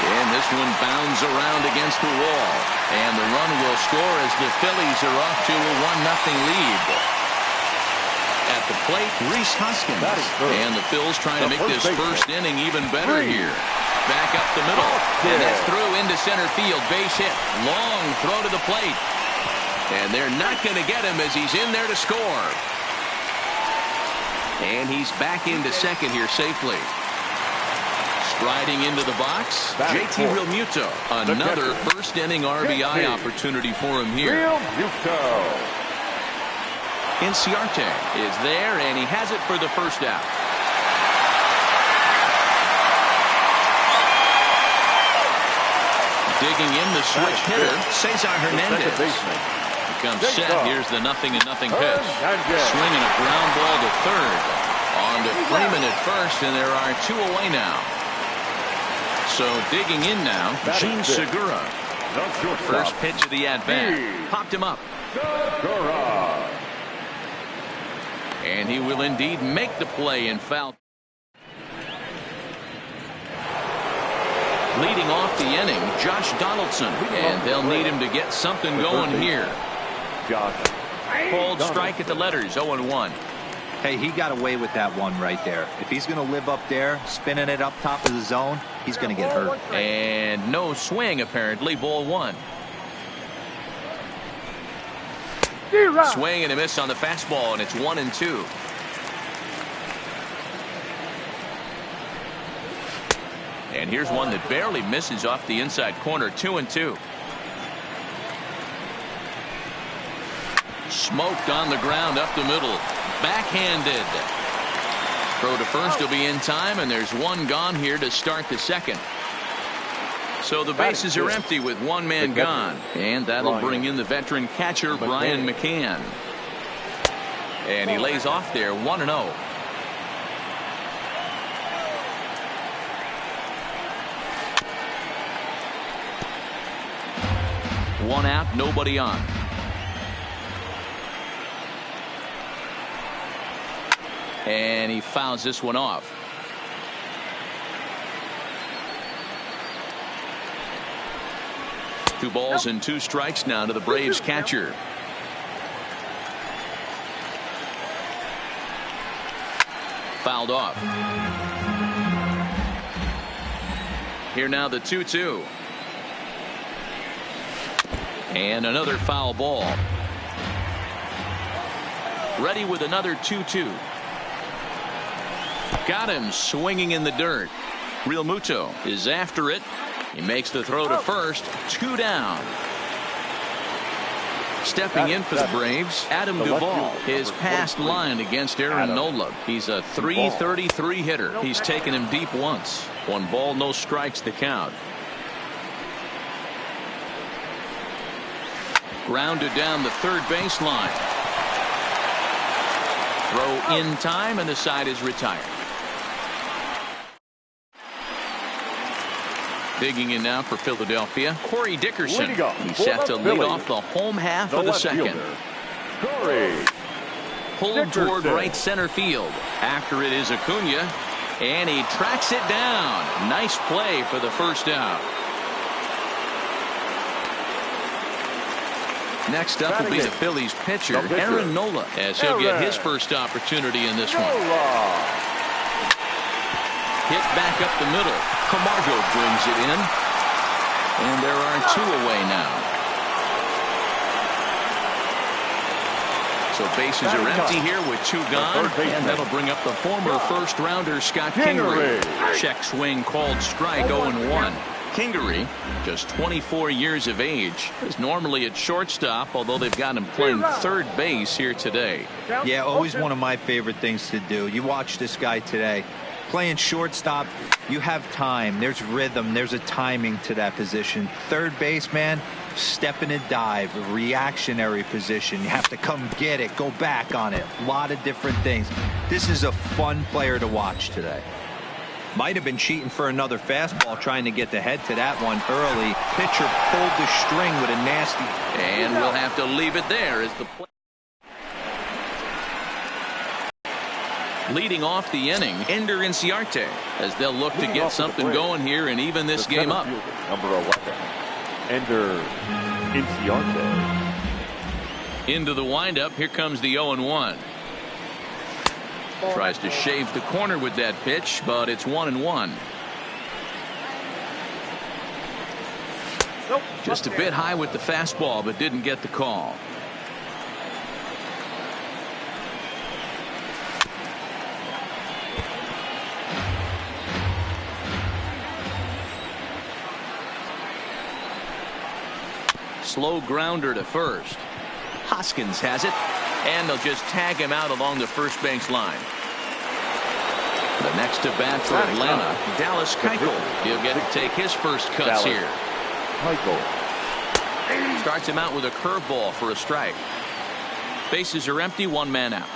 And this one bounds around against the wall. And the run will score as the Phillies are off to a 1-0 lead. At the plate, Rhys Hoskins. And the Phils trying to make this first inning even better here. Back up the middle. And that's through into center field. Base hit. Long throw to the plate. And they're not going to get him as he's in there to score. And he's back into second here safely. Striding into the box, JT Realmuto. Another first inning RBI opportunity for him here. Inciarte is there, and he has it for the first out. Digging in the switch hitter, Cesar Hernandez. Becomes set. Here's the 0-0 pitch. Swinging a ground ball to third. On to Freeman at first, and there are 2 away now. So digging in now, Gene Segura. First pitch of the at-bat. Popped him up. And he will indeed make the play in foul. Leading off the inning, Josh Donaldson. And they'll need him to get something going here. Called strike at the letters, 0-1. Hey, he got away with that one right there. If he's going to live up there, spinning it up top of the zone, he's going to get hurt. And no swing, apparently. Ball 1. Swing and a miss on the fastball, and it's 1-2. And here's one that barely misses off the inside corner. 2-2. Smoked on the ground up the middle. Backhanded. Throw to first will be in time, and there's one gone here to start the second. So the bases are empty with one man gone. And that'll bring in the veteran catcher, Brian McCann. And he lays off there 1-0. One out, nobody on. And he fouls this one off. Two balls and two strikes now to the Braves catcher. Fouled off. Here now the 2-2. And another foul ball. Ready with another 2-2. Got him swinging in the dirt. Real Muto is after it. He makes the throw to first. 2 down. Stepping in for the Braves, Adam Duvall. His past line against Aaron Nola. He's a .333 hitter. He's taken him deep once. 1 ball, no strikes to count. Grounded down the third baseline. Throw in time, and the side is retired. Digging in now for Philadelphia, Corey Dickerson. He's set to lead off the home half of the second. Pulled toward right center field. After it is Acuna, and he tracks it down. Nice play for the first out. Next up will be the Phillies pitcher, Aaron Nola, as he'll get his first opportunity in this one. Hit back up the middle. Camargo brings it in. And there are 2 away now. So bases are empty here with 2 gone. And that'll bring up the former first rounder Scott Kingery. Check swing called strike 0-1. Kingery, just 24 years of age, is normally at shortstop, although they've got him playing third base here today. Yeah, always one of my favorite things to do. You watch this guy today. Playing shortstop, you have time. There's rhythm. There's a timing to that position. Third base, man, step in and dive, reactionary position. You have to come get it, go back on it. A lot of different things. This is a fun player to watch today. Might have been cheating for another fastball, trying to get the head to that one early. Pitcher pulled the string with a nasty. And we'll have to leave it there as the play. Leading off the inning, Ender Inciarte, as they'll look to get something going here and even this game up. Number 11, Ender Inciarte. Into the windup. Here comes the 0-1. Tries to shave the corner with that pitch, but it's 1-1. Just a bit high with the fastball, but didn't get the call. Slow grounder to first. Hoskins has it, and they'll just tag him out along the first base line. The next to bat for Atlanta, Dallas Keuchel. He'll get to take his first cuts here. Starts him out with a curveball for a strike. Bases are empty, 1 man out.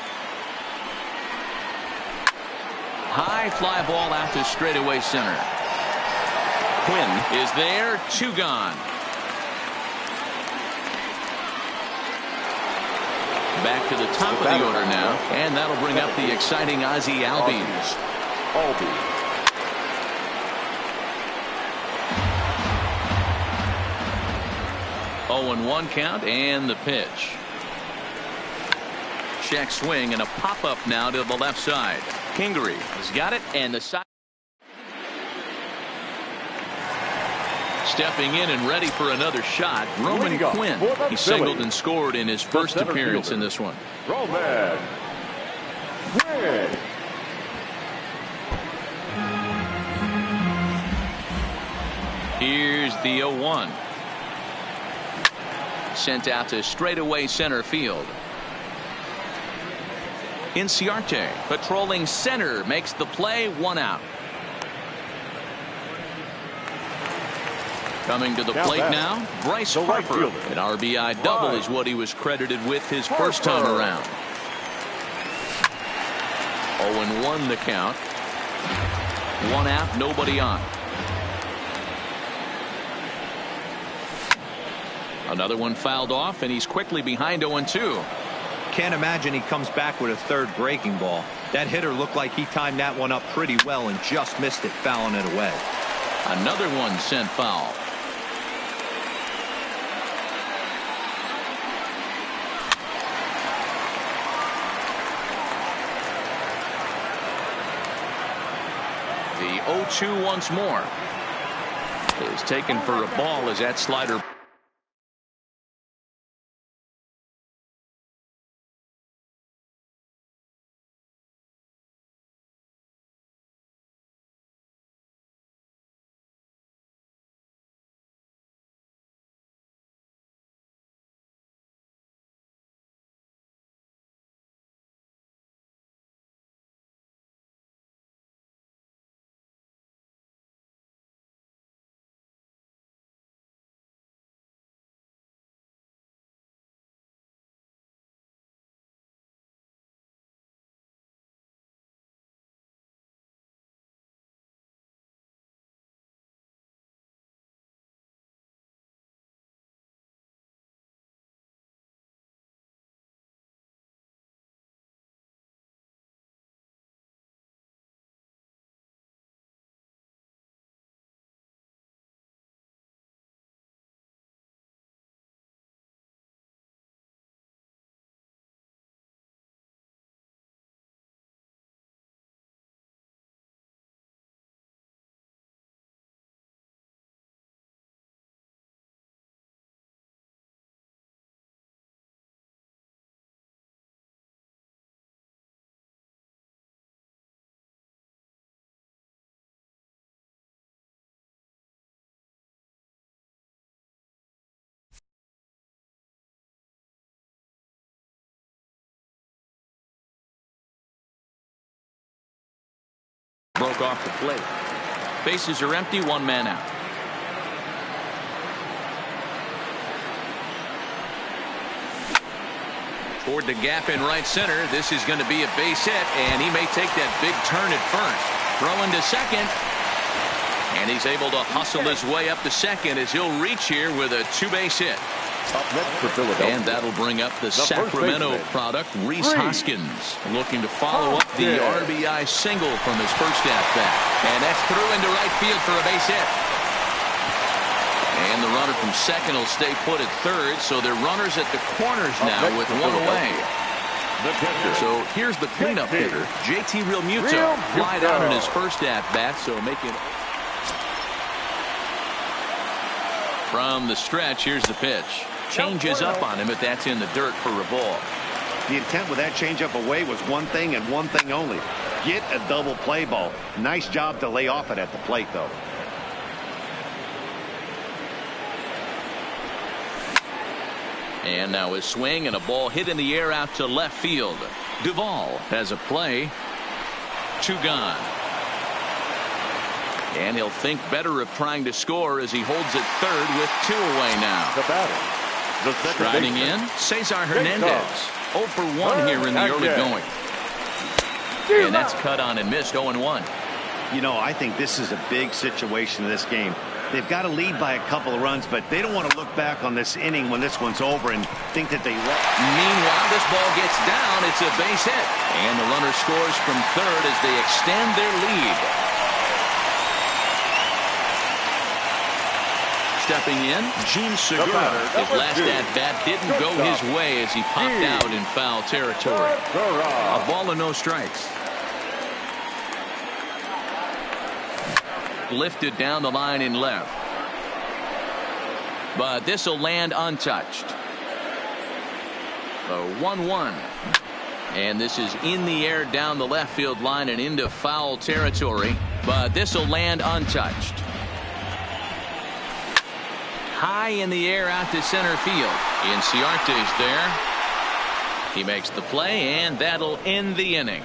High fly ball out to straightaway center. Quinn is there, 2 gone. Back to the top of the order now, and that'll bring up the exciting Ozzie Albies. 0-1 count, and the pitch. Check swing and a pop-up now to the left side. Kingery has got it, and the side. Stepping in and ready for another shot, Roman Quinn. He singled and scored in his first appearance in this one. Roman Quinn. Here's the 0-1. Sent out to straightaway center field. Inciarte patrolling center makes the play, 1 out. Coming to the plate now, Bryce Harper. An RBI double is what he was credited with his first time around. 0-1 the count. 1 out, nobody on. Another one fouled off, and he's quickly behind 0-2. Can't imagine he comes back with a third breaking ball. That hitter looked like he timed that one up pretty well and just missed it, fouling it away. Another one sent foul. The 0-2 once more is taken for a ball as that slider. Broke off the plate. Bases are empty, 1 man out. Toward the gap in right center. This is going to be a base hit, and he may take that big turn at first. Throwing to second. And he's able to hustle his way up to second as he'll reach here with a 2-base hit. Up next for Philadelphia. And that'll bring up the Sacramento product, Rhys Hoskins, looking to follow up the RBI single from his first at-bat. And that's through into right field for a base hit. And the runner from second will stay put at third, so they're runners at the corners now with 1 away. So here's the cleanup hitter, JT Realmuto. Flied out in his first at-bat, so making it. From the stretch, here's the pitch. Changes up on him, but that's in the dirt for a ball. The intent with that changeup away was one thing and one thing only. Get a double play ball. Nice job to lay off it at the plate, though. And now his swing and a ball hit in the air out to left field. Duvall has a play. 2 gone. And he'll think better of trying to score as he holds it third with 2 away now. The batter. Striding in, Cesar Hernandez. 0 for 1 here in the early going. And that's cut on and missed. 0-1. You know, I think this is a big situation in this game. They've got to lead by a couple of runs, but they don't want to look back on this inning when this one's over and think that they let. Meanwhile, this ball gets down. It's a base hit. And the runner scores from third as they extend their lead. Stepping in, Gene Segura. His last at-bat didn't go his way as he popped out in foul territory. A ball and no strikes. Lifted down the line in left. But this will land untouched. A 1-1. And this is in the air down the left field line and into foul territory. But this will land untouched. high in the air out to center field. Inciarte's there. He makes the play, and that'll end the inning.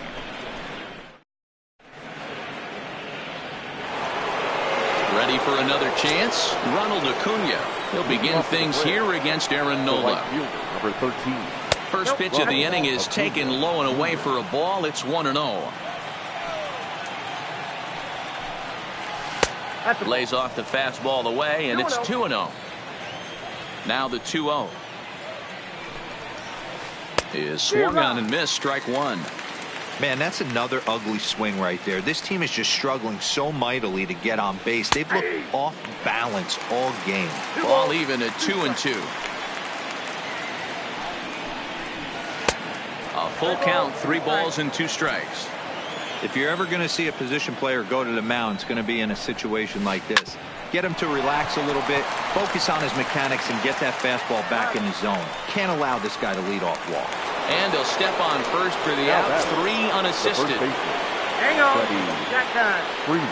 Ready for another chance? Ronald Acuna. He'll begin things here against Aaron Nola. Number 13. First pitch of the inning is taken low and away for a ball. It's 1-0. Lays off the fastball away, and it's 2-0. Now the 2-0. Is swung on and missed. Strike one. Man, that's another ugly swing right there. This team is just struggling so mightily to get on base. They've looked off balance all game. Ball even at 2-2. A full count, 3 balls and 2 strikes. If you're ever going to see a position player go to the mound, it's going to be in a situation like this. Get him to relax a little bit, focus on his mechanics, and get that fastball back in his zone. Can't allow this guy to lead off walk. And he'll step on first for the out. 3 unassisted. Hang on. That time. Freeman.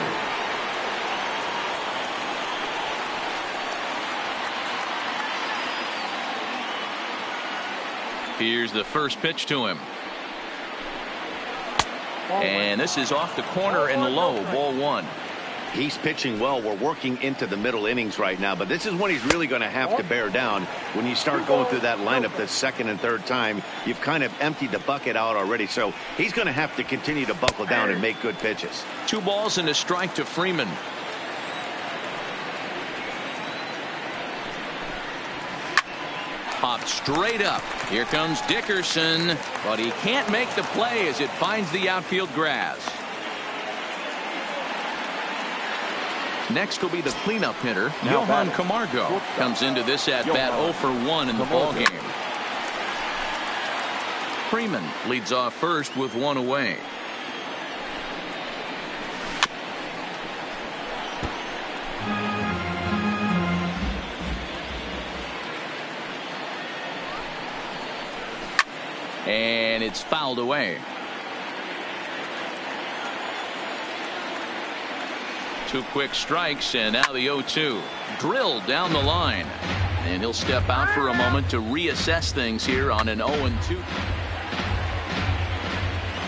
Here's the first pitch to him. And this is off the corner and low. Ball 1. He's pitching well. We're working into the middle innings right now, but this is when he's really going to have to bear down. When you start going through that lineup the second and third time, you've kind of emptied the bucket out already, so he's going to have to continue to buckle down and make good pitches. 2 balls and a strike to Freeman. Popped straight up. Here comes Dickerson, but he can't make the play as it finds the outfield grass. Next will be the cleanup hitter, Johan Camargo. Comes into this at-bat 0 for 1 in the ballgame. Freeman leads off first with 1 away. And it's fouled away. 2 quick strikes, and now the 0-2. Drilled down the line. And he'll step out for a moment to reassess things here on an 0-2.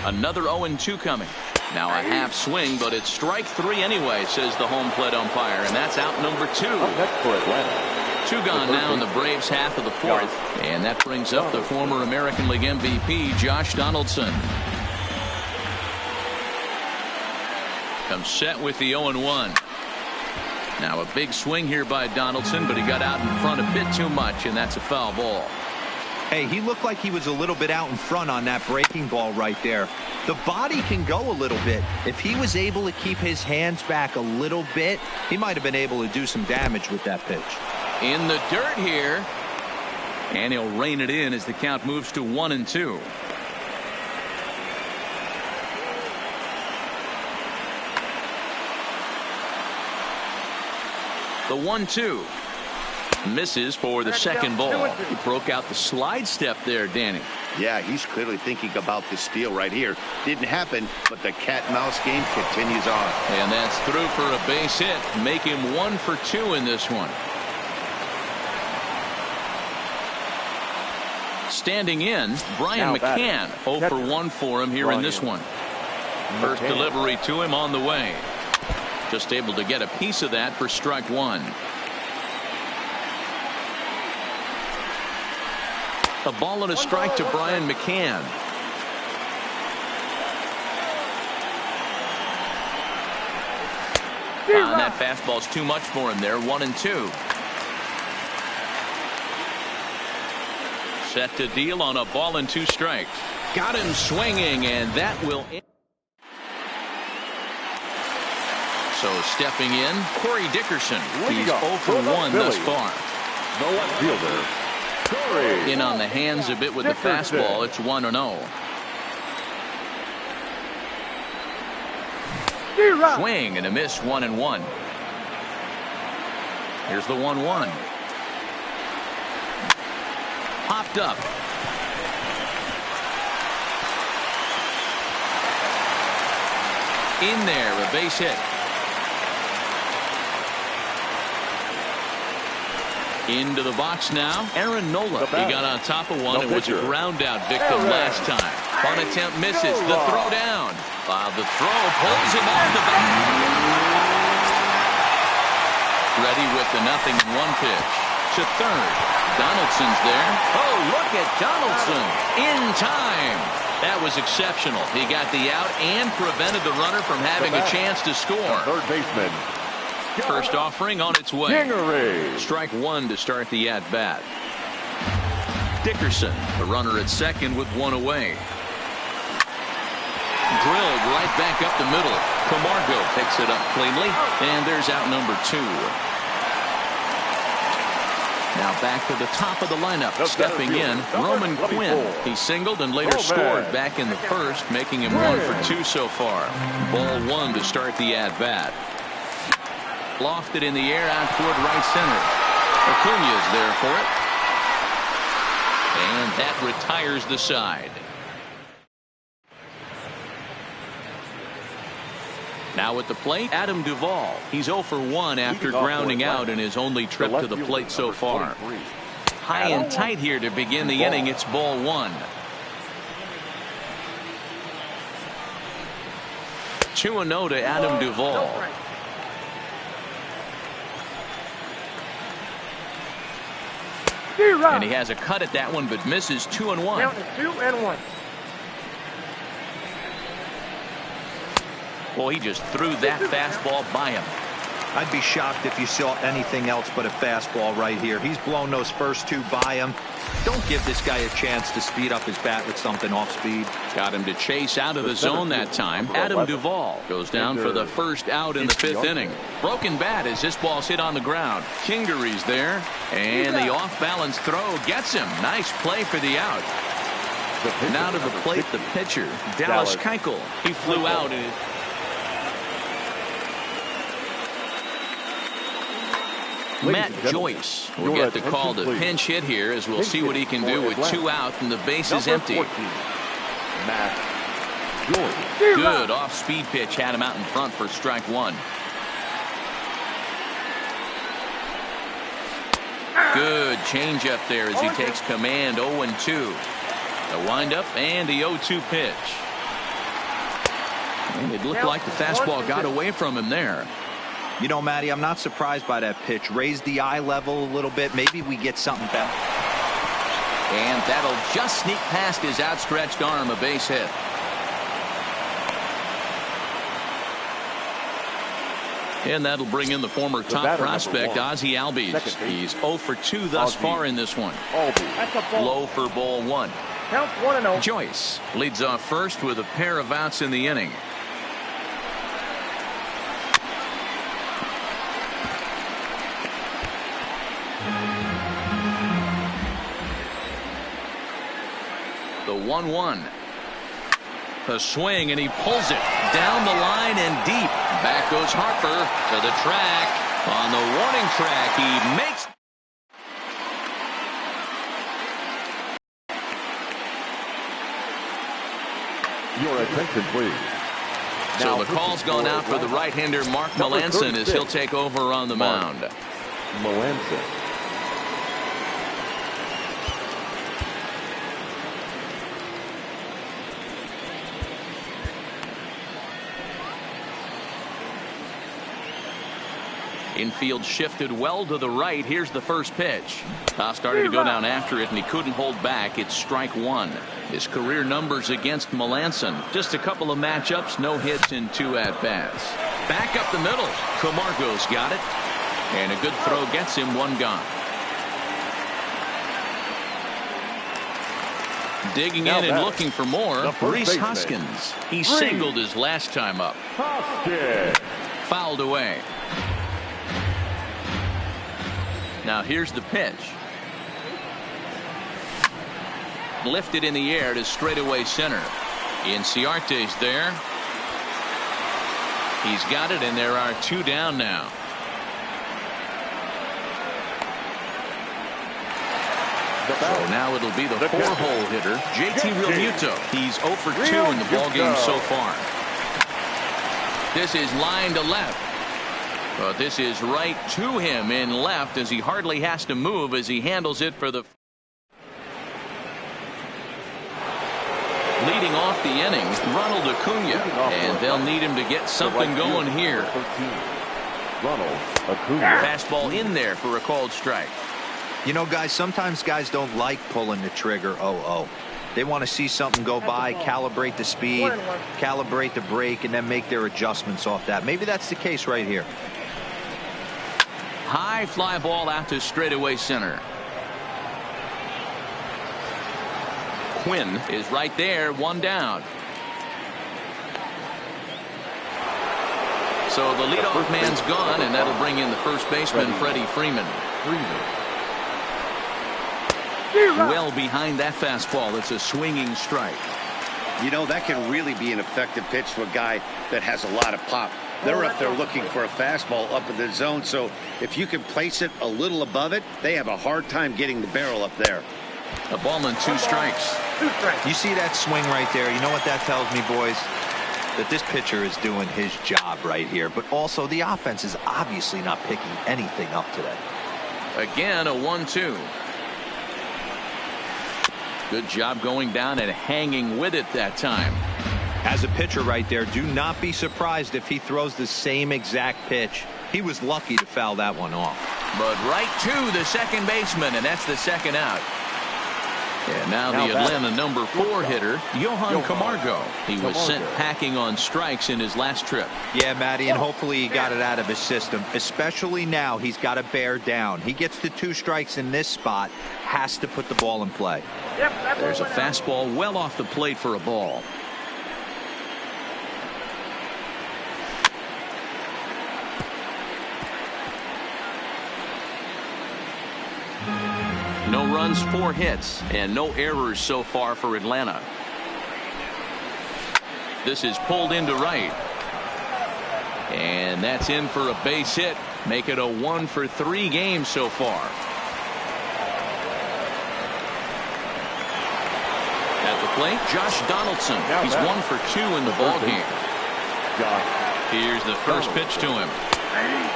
Another 0-2 coming. Now a half swing, but it's strike 3 anyway, says the home plate umpire, and that's out number 2. Next for Atlanta. 2 gone now in the Braves' half of the 4th. And that brings up the former American League MVP, Josh Donaldson. Comes set with the 0-1. Now a big swing here by Donaldson, but he got out in front a bit too much, and that's a foul ball. Hey, he looked like he was a little bit out in front on that breaking ball right there. The body can go a little bit. If he was able to keep his hands back a little bit, he might have been able to do some damage with that pitch. In the dirt here, and he'll rein it in as the count moves to 1-2. The 1-2 misses for the second ball. He broke out the slide step there, Danny. Yeah, he's clearly thinking about the steal right here. Didn't happen, but the cat-mouse game continues on. And that's through for a base hit. Make him 1 for 2 in this one. Standing in, Brian McCann. 0 for 1 for him here in this one. First delivery to him on the way. Just able to get a piece of that for strike 1. A ball and a strike to Brian McCann. And that fastball's too much for him there. 1-2. Set to deal on a ball and 2 strikes. Got him swinging, and that will end. So stepping in, Corey Dickerson. He's 0 for 1 thus far. The left fielder, Corey. In on the hands a bit with the fastball. It's 1-0. Swing and a miss. 1-1. Here's the 1-1. Popped up. In there, a base hit. Into the box now. Aaron Nola. He got on top of one and was a ground out victim last time. Fun attempt misses. The throw down. The throw pulls him off the bat. Ready with the 0-1 pitch. To third. Donaldson's there. Oh, look at Donaldson. In time. That was exceptional. He got the out and prevented the runner from having a chance to score. Third baseman. First offering on its way. Strike one to start the at-bat. Dickerson, the runner at second with one away. Drilled right back up the middle. Camargo picks it up cleanly, and there's out number 2. Now back to the top of the lineup. Stepping in, Roman Quinn. He singled and later scored back in the first, making him 1 for 2 so far. Ball 1 to start the at-bat. Lofted in the air out toward right center. Acuña's there for it. And that retires the side. Now at the plate, Adam Duvall. He's 0 for 1 after grounding out in his only trip to the plate so far. High and tight here to begin the inning. It's ball 1. 2-0 to Adam Duvall. And he has a cut at that one, but misses 2-1. Count is 2-1. Well, he just threw that fastball by him. I'd be shocked if you saw anything else but a fastball right here. He's blown those first 2 by him. Don't give this guy a chance to speed up his bat with something off speed. Got him to chase out of the zone that time. Adam Duvall goes down for the first out in the 5th inning. Broken bat as this ball's hit on the ground. Kingery's there, and the off-balance throw gets him. Nice play for the out. Now to the plate, the pitcher, Dallas Keuchel. He flew out. Matt Joyce will get the call to pinch hit here, as we'll see what he can do with 2 out and the bases empty. Matt Joyce. Good off-speed pitch had him out in front for strike 1. Good change-up there as he takes command. 0-2. The windup and the 0-2 pitch. And it looked like the fastball got away from him there. You know, Matty, I'm not surprised by that pitch. Raise the eye level a little bit. Maybe we get something better. And that'll just sneak past his outstretched arm, a base hit. And that'll bring in the former top prospect, Ozzie Albies. He's 0 for 2 thus far in this one. Low for ball 1. Count 1-0. Joyce leads off first with a pair of outs in the inning. The 1-1. A swing, and he pulls it down the line and deep. Back goes Harper to the track. On the warning track, he makes. Your attention, please. So the call's gone out for the right-hander Mark Melanson as he'll take over on the mound. Melanson. Infield shifted well to the right. Here's the first pitch. Started to go down after it, and he couldn't hold back. It's strike 1. His career numbers against Melanson. Just a couple of matchups, no hits in 2 at-bats. Back up the middle. Camargo's got it. And a good throw gets him 1 gone. Digging in and looking for more, Rhys Hoskins. He singled his last time up. Fouled away. Now here's the pitch. Lifted in the air to straightaway center. Inciarte's there. He's got it, and there are 2 down now. So now it'll be the 4-hole hitter, JT Realmuto. He's 0 for 2 in the ballgame so far. This is line to left. But this is right to him in left as he hardly has to move as he handles it for the leading off the inning, Ronald Acuna, and they'll need him to get something going here. Ronald Acuna. Fastball in there for a called strike. You know, guys, sometimes guys don't like pulling the trigger 0-0. They want to see something go by, calibrate the speed, calibrate the brake, and then make their adjustments off that. Maybe that's the case right here. High fly ball out to straightaway center. Quinn is right there, one down. So the leadoff man's gone, and that'll bring in the first baseman, Freddie Freeman. Well behind that fastball. It's a swinging strike. You know, that can really be an effective pitch to a guy that has a lot of pop. They're up there looking for a fastball up in the zone, so if you can place it a little above it, they have a hard time getting the barrel up there. A ball and 2 strikes. You see that swing right there? You know what that tells me, boys? That this pitcher is doing his job right here, but also the offense is obviously not picking anything up today. Again, a 1-2. Good job going down and hanging with it that time. As a pitcher right there, do not be surprised if he throws the same exact pitch. He was lucky to foul that one off. But right to the second baseman, and that's the second out. And now the Atlanta number 4 hitter, Johan Camargo. He was sent packing on strikes in his last trip. Yeah, Matty, and hopefully he got it out of his system. Especially now, he's got to bear down. He gets the 2 strikes in this spot, has to put the ball in play. There's a fastball well off the plate for a ball. No runs, 4 hits, and no errors so far for Atlanta. This is pulled into right. And that's in for a base hit. Make it a 1-for-3 game so far. At the plate, Josh Donaldson. He's 1-for-2 in the ball game. Here's the first pitch to him.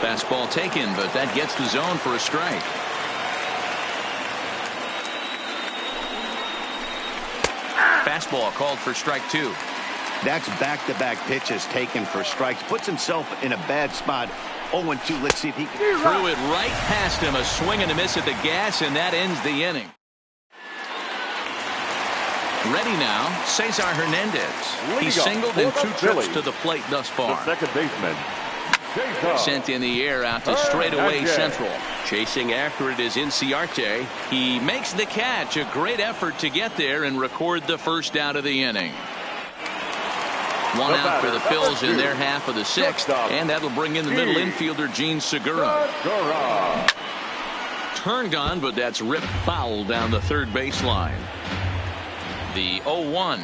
Fastball taken, but that gets the zone for a strike. Fastball called for strike 2. That's back-to-back pitches taken for strikes. Puts himself in a bad spot. 0-2. Let's see if he can. Threw it right past him. A swing and a miss at the gas, and that ends the inning. Ready now, Cesar Hernandez. He's singled in 2 trips to the plate thus far. The second baseman. Sent in the air out to straightaway central. Chasing after it is Inciarte. He makes the catch. A great effort to get there and record the first out of the inning. 1 out for the Phils in their half of the 6th, and that'll bring in the middle infielder Gene Segura. Turned on, but that's ripped foul down the third baseline. The 0-1.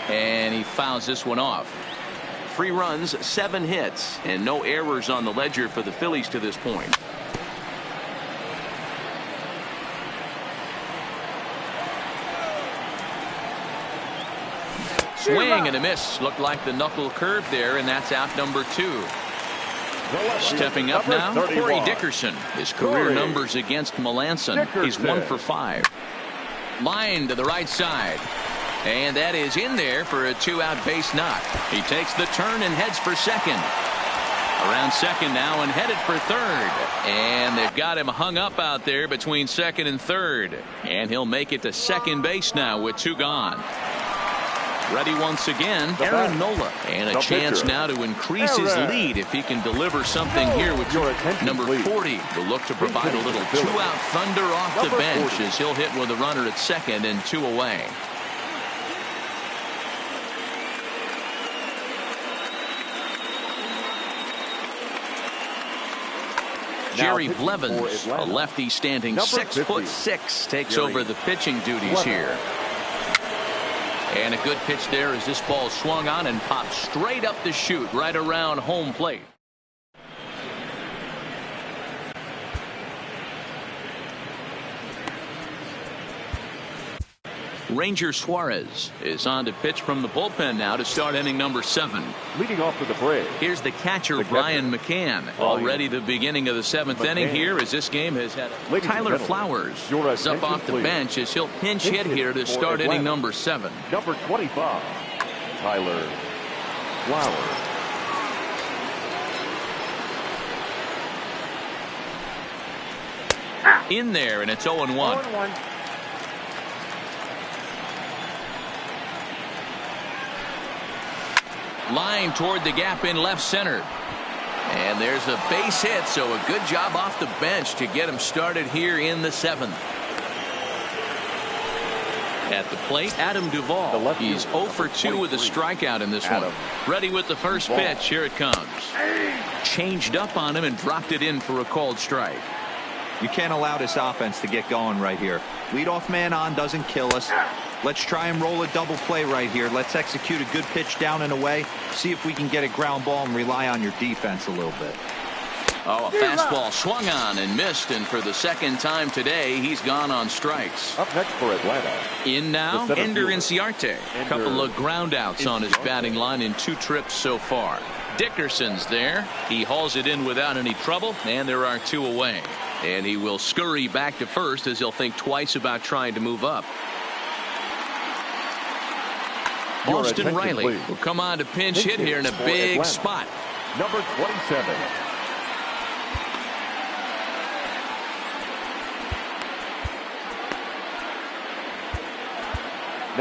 And he fouls this one off. 3 runs, 7 hits, and no errors on the ledger for the Phillies to this point. Swing and a miss. Looked like the knuckle curve there, and that's out number 2. Stepping up now, Corey Dickerson. His career numbers against Melanson. He's 1-for-5. Line to the right side. And that is in there for a 2-out base knock. He takes the turn and heads for second. Around second now and headed for third. And they've got him hung up out there between second and third. And he'll make it to second base now with 2 gone. Ready once again, Aaron Nola. And a chance now to increase his lead if he can deliver something here with number 40. Will look to provide a little 2-out thunder off the bench as he'll hit with a runner at second and 2 away. Jerry Blevins, a lefty standing 6'6", takes over the pitching duties here. And a good pitch there as this ball swung on and popped straight up the chute right around home plate. Ranger Suarez is on to pitch from the bullpen now to start inning number 7. Leading off for the Braves. Here's the catcher, Brian McCann. Already the beginning of the 7th inning here as this game has had Tyler Flowers is up off the bench as he'll pinch hit here to start inning number 7. Number 25, Tyler Flowers. In there, and it's 0-1. 0-1. Line toward the gap in left center. And there's a base hit, so a good job off the bench to get him started here in the 7th. At the plate, Adam Duvall. He's 0 for 2 with a strikeout in this one. Ready with the first pitch. Here it comes. Changed up on him and dropped it in for a called strike. You can't allow this offense to get going right here. Leadoff man on doesn't kill us. Let's try and roll a double play right here. Let's execute a good pitch down and away. See if we can get a ground ball and rely on your defense a little bit. Oh, a fastball swung on and missed, and for the second time today, he's gone on strikes. Up next for Atlanta. In now, Ender Inciarte. A couple of ground outs on his batting line in 2 trips so far. Dickerson's there. He hauls it in without any trouble, and there are 2 away. And he will scurry back to first as he'll think twice about trying to move up. Austin Riley will come on to pinch hit here in a big spot. Number 27.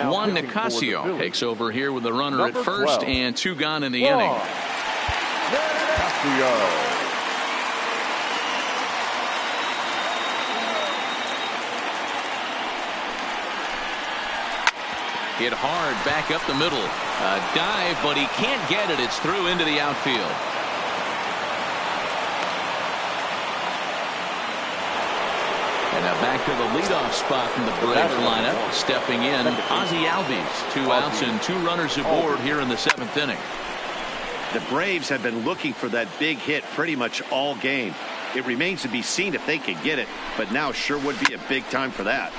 Juan Nicasio takes over here with a runner at first and 2 gone in the inning. Nicasio. Hit hard back up the middle. A dive, but he can't get it. It's through into the outfield. And now back to the leadoff spot from the Braves lineup. Stepping in, Ozzie Albies. 2 outs and 2 runners aboard here in the 7th inning. The Braves have been looking for that big hit pretty much all game. It remains to be seen if they can get it, but now sure would be a big time for that.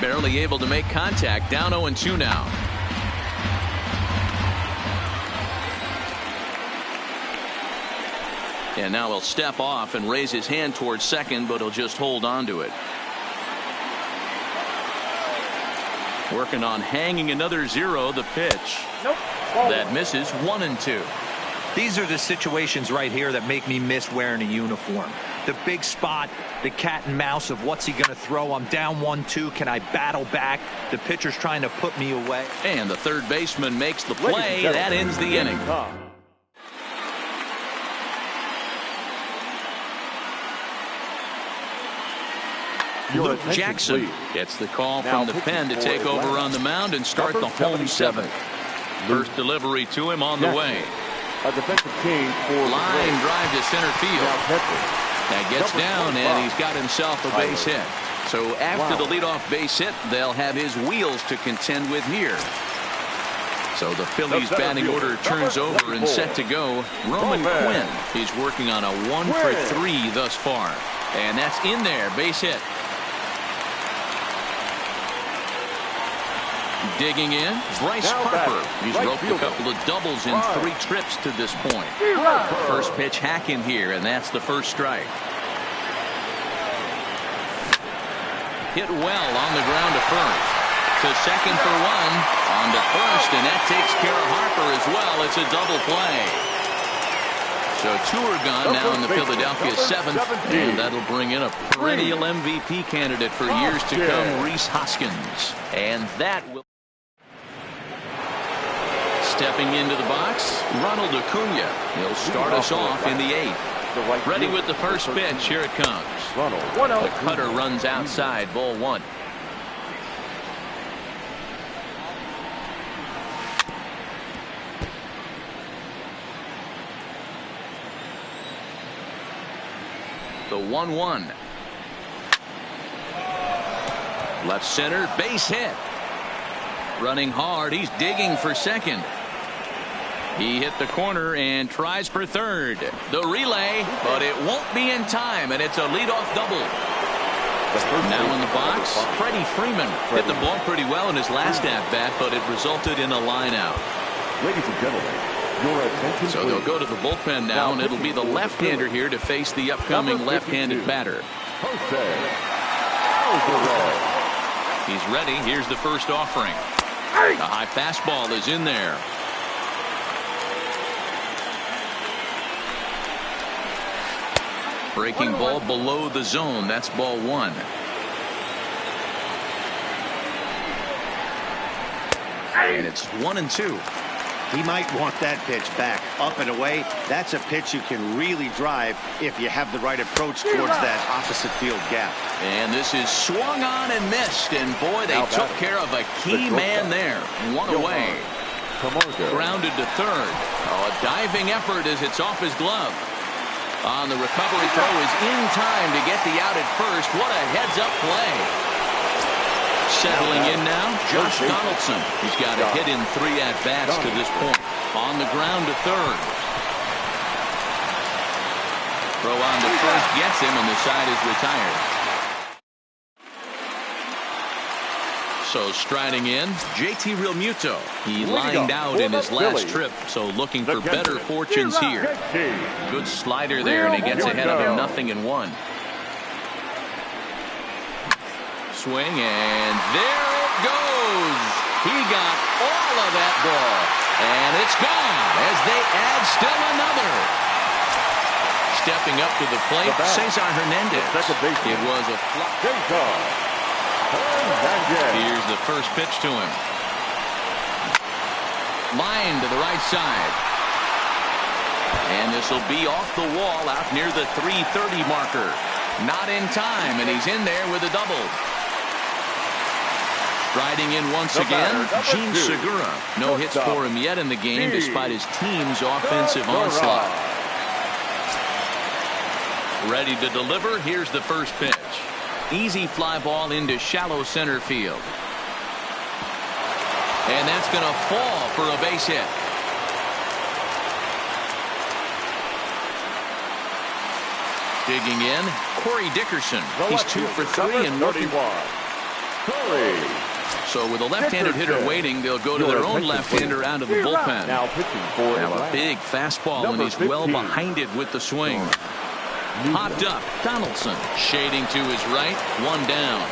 Barely able to make contact. Down 0-2 now. And now he'll step off and raise his hand towards second, but he'll just hold on to it. Working on hanging another 0. The pitch. Nope. That misses. 1-2. These are the situations right here that make me miss wearing a uniform. The big spot, the cat and mouse of what's he going to throw. I'm down 1-2. Can I battle back? The pitcher's trying to put me away. And the third baseman makes the play. That ends the inning. Luke Jackson gets the call from the pen to take over on the mound and start the home 7th. First delivery to him on the way. A defensive change for line drive to center field. That gets down, and he's got himself a base hit. So after the leadoff base hit, they'll have his wheels to contend with here. So the Phillies batting order turns over and set to go. Roman Quinn, he's working on a 1 for 3 thus far. And that's in there, base hit. Digging in, Bryce Harper. He's roped a couple of doubles in 3 trips to this point. First pitch hack in here, and that's the first strike. Hit well on the ground to first. To second for 1. On to first, and that takes care of Harper as well. It's a double play. So 2 are gone now in the Philadelphia 7th, and that'll bring in a perennial MVP candidate for years to come, Rhys Hoskins. And that will... Stepping into the box, Ronald Acuna. He'll start us off in the 8th. Ready with the first pitch. Here it comes. The cutter runs outside, ball 1. The 1-1. Left center, base hit. Running hard, he's digging for second. He hit the corner and tries for third. The relay, but it won't be in time, and it's a leadoff double. Now in the box, Freddie Freeman hit the ball pretty well in his last at-bat, but it resulted in a line-out. Ladies and gentlemen, your attention, so they'll go to the bullpen now, and it'll be the left-hander here to face the upcoming left-handed batter. He's ready. Here's the first offering. The high fastball is in there. Breaking ball below the zone. That's ball one. And it's 1-2. He might want that pitch back, up and away. That's a pitch you can really drive if you have the right approach towards that opposite field gap. And this is swung on and missed. And boy, they took care of a key man there. One away. Grounded to third. Oh, a diving effort as it's off his glove. On the recovery throw is in time to get the out at first. What a heads-up play. Settling in now, Josh Donaldson. He's got a hit in 3 at-bats to this point. On the ground to third. Throw on to first gets him, and the side is retired. So striding in, JT Realmuto. He lined out in his last trip, so looking for better fortunes here. Good slider there, and he gets ahead of him 0-1. Swing, and there it goes. He got all of that ball, and it's gone as they add still another. Stepping up to the plate, Cesar Hernandez. It was a flop. Here's the first pitch to him. Line to the right side. And this will be off the wall out near the 330 marker. Not in time, and he's in there with a double. Riding in once again, Gene Segura. No hits for him yet in the game despite his team's offensive onslaught. Ready to deliver. Here's the first pitch. Easy fly ball into shallow center field. And that's going to fall for a base hit. Digging in, Corey Dickerson. He's 2 for 3 and working. So with a left-handed hitter waiting, they'll go to their own left-hander out of the bullpen. Now a big fastball, and he's well behind it with the swing. Popped up, Donaldson shading to his right, 1 down.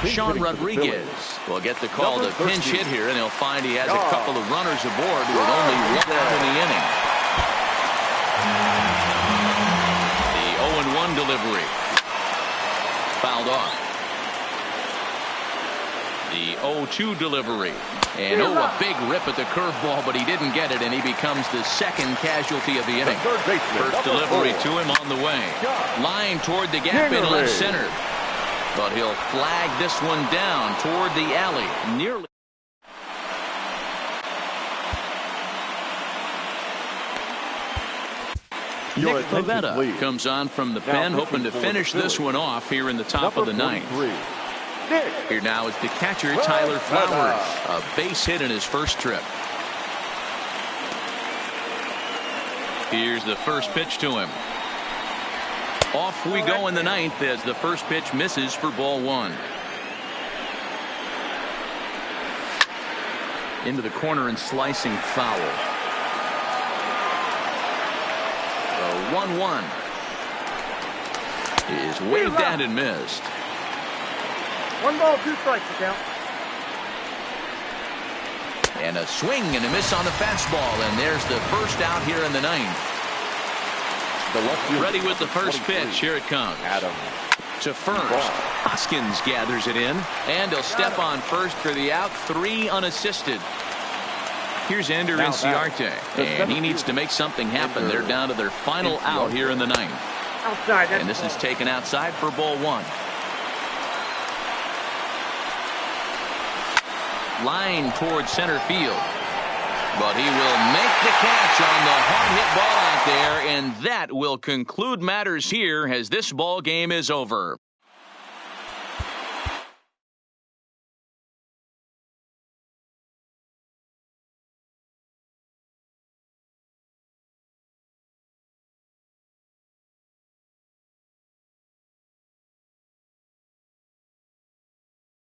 Sean Rodriguez will get the call to pinch hit here, and he'll find he has a couple of runners aboard with only 1 out in the inning. The 0-1 delivery. Fouled off. The 0-2 delivery. And a big rip at the curveball, but he didn't get it, and he becomes the second casualty of the inning. First delivery to him on the way. Line toward the gap in left center. But he'll flag this one down toward the alley. Nearly. Nick Pivetta comes on from the pen, hoping to finish this one off here in the top of the ninth. Here now is the catcher, Tyler Flowers. A base hit in his first trip. Here's the first pitch to him. Off we go in the ninth as the first pitch misses for ball 1. Into the corner and slicing foul. The 1-1 is waved at and missed. 1 ball, 2 strikes, the count. And a swing and a miss on the fastball, and there's the first out here in the ninth. Ready with the first pitch. Here it comes. To first. Hoskins gathers it in, and he'll step on first for the out. 3 unassisted. Here's Ender Inciarte, and he needs to make something happen. They're down to their final out here in the ninth. Outside. And this is taken outside for ball 1. Line towards center field. But he will make the catch on the hard hit ball out there, and that will conclude matters here as this ball game is over.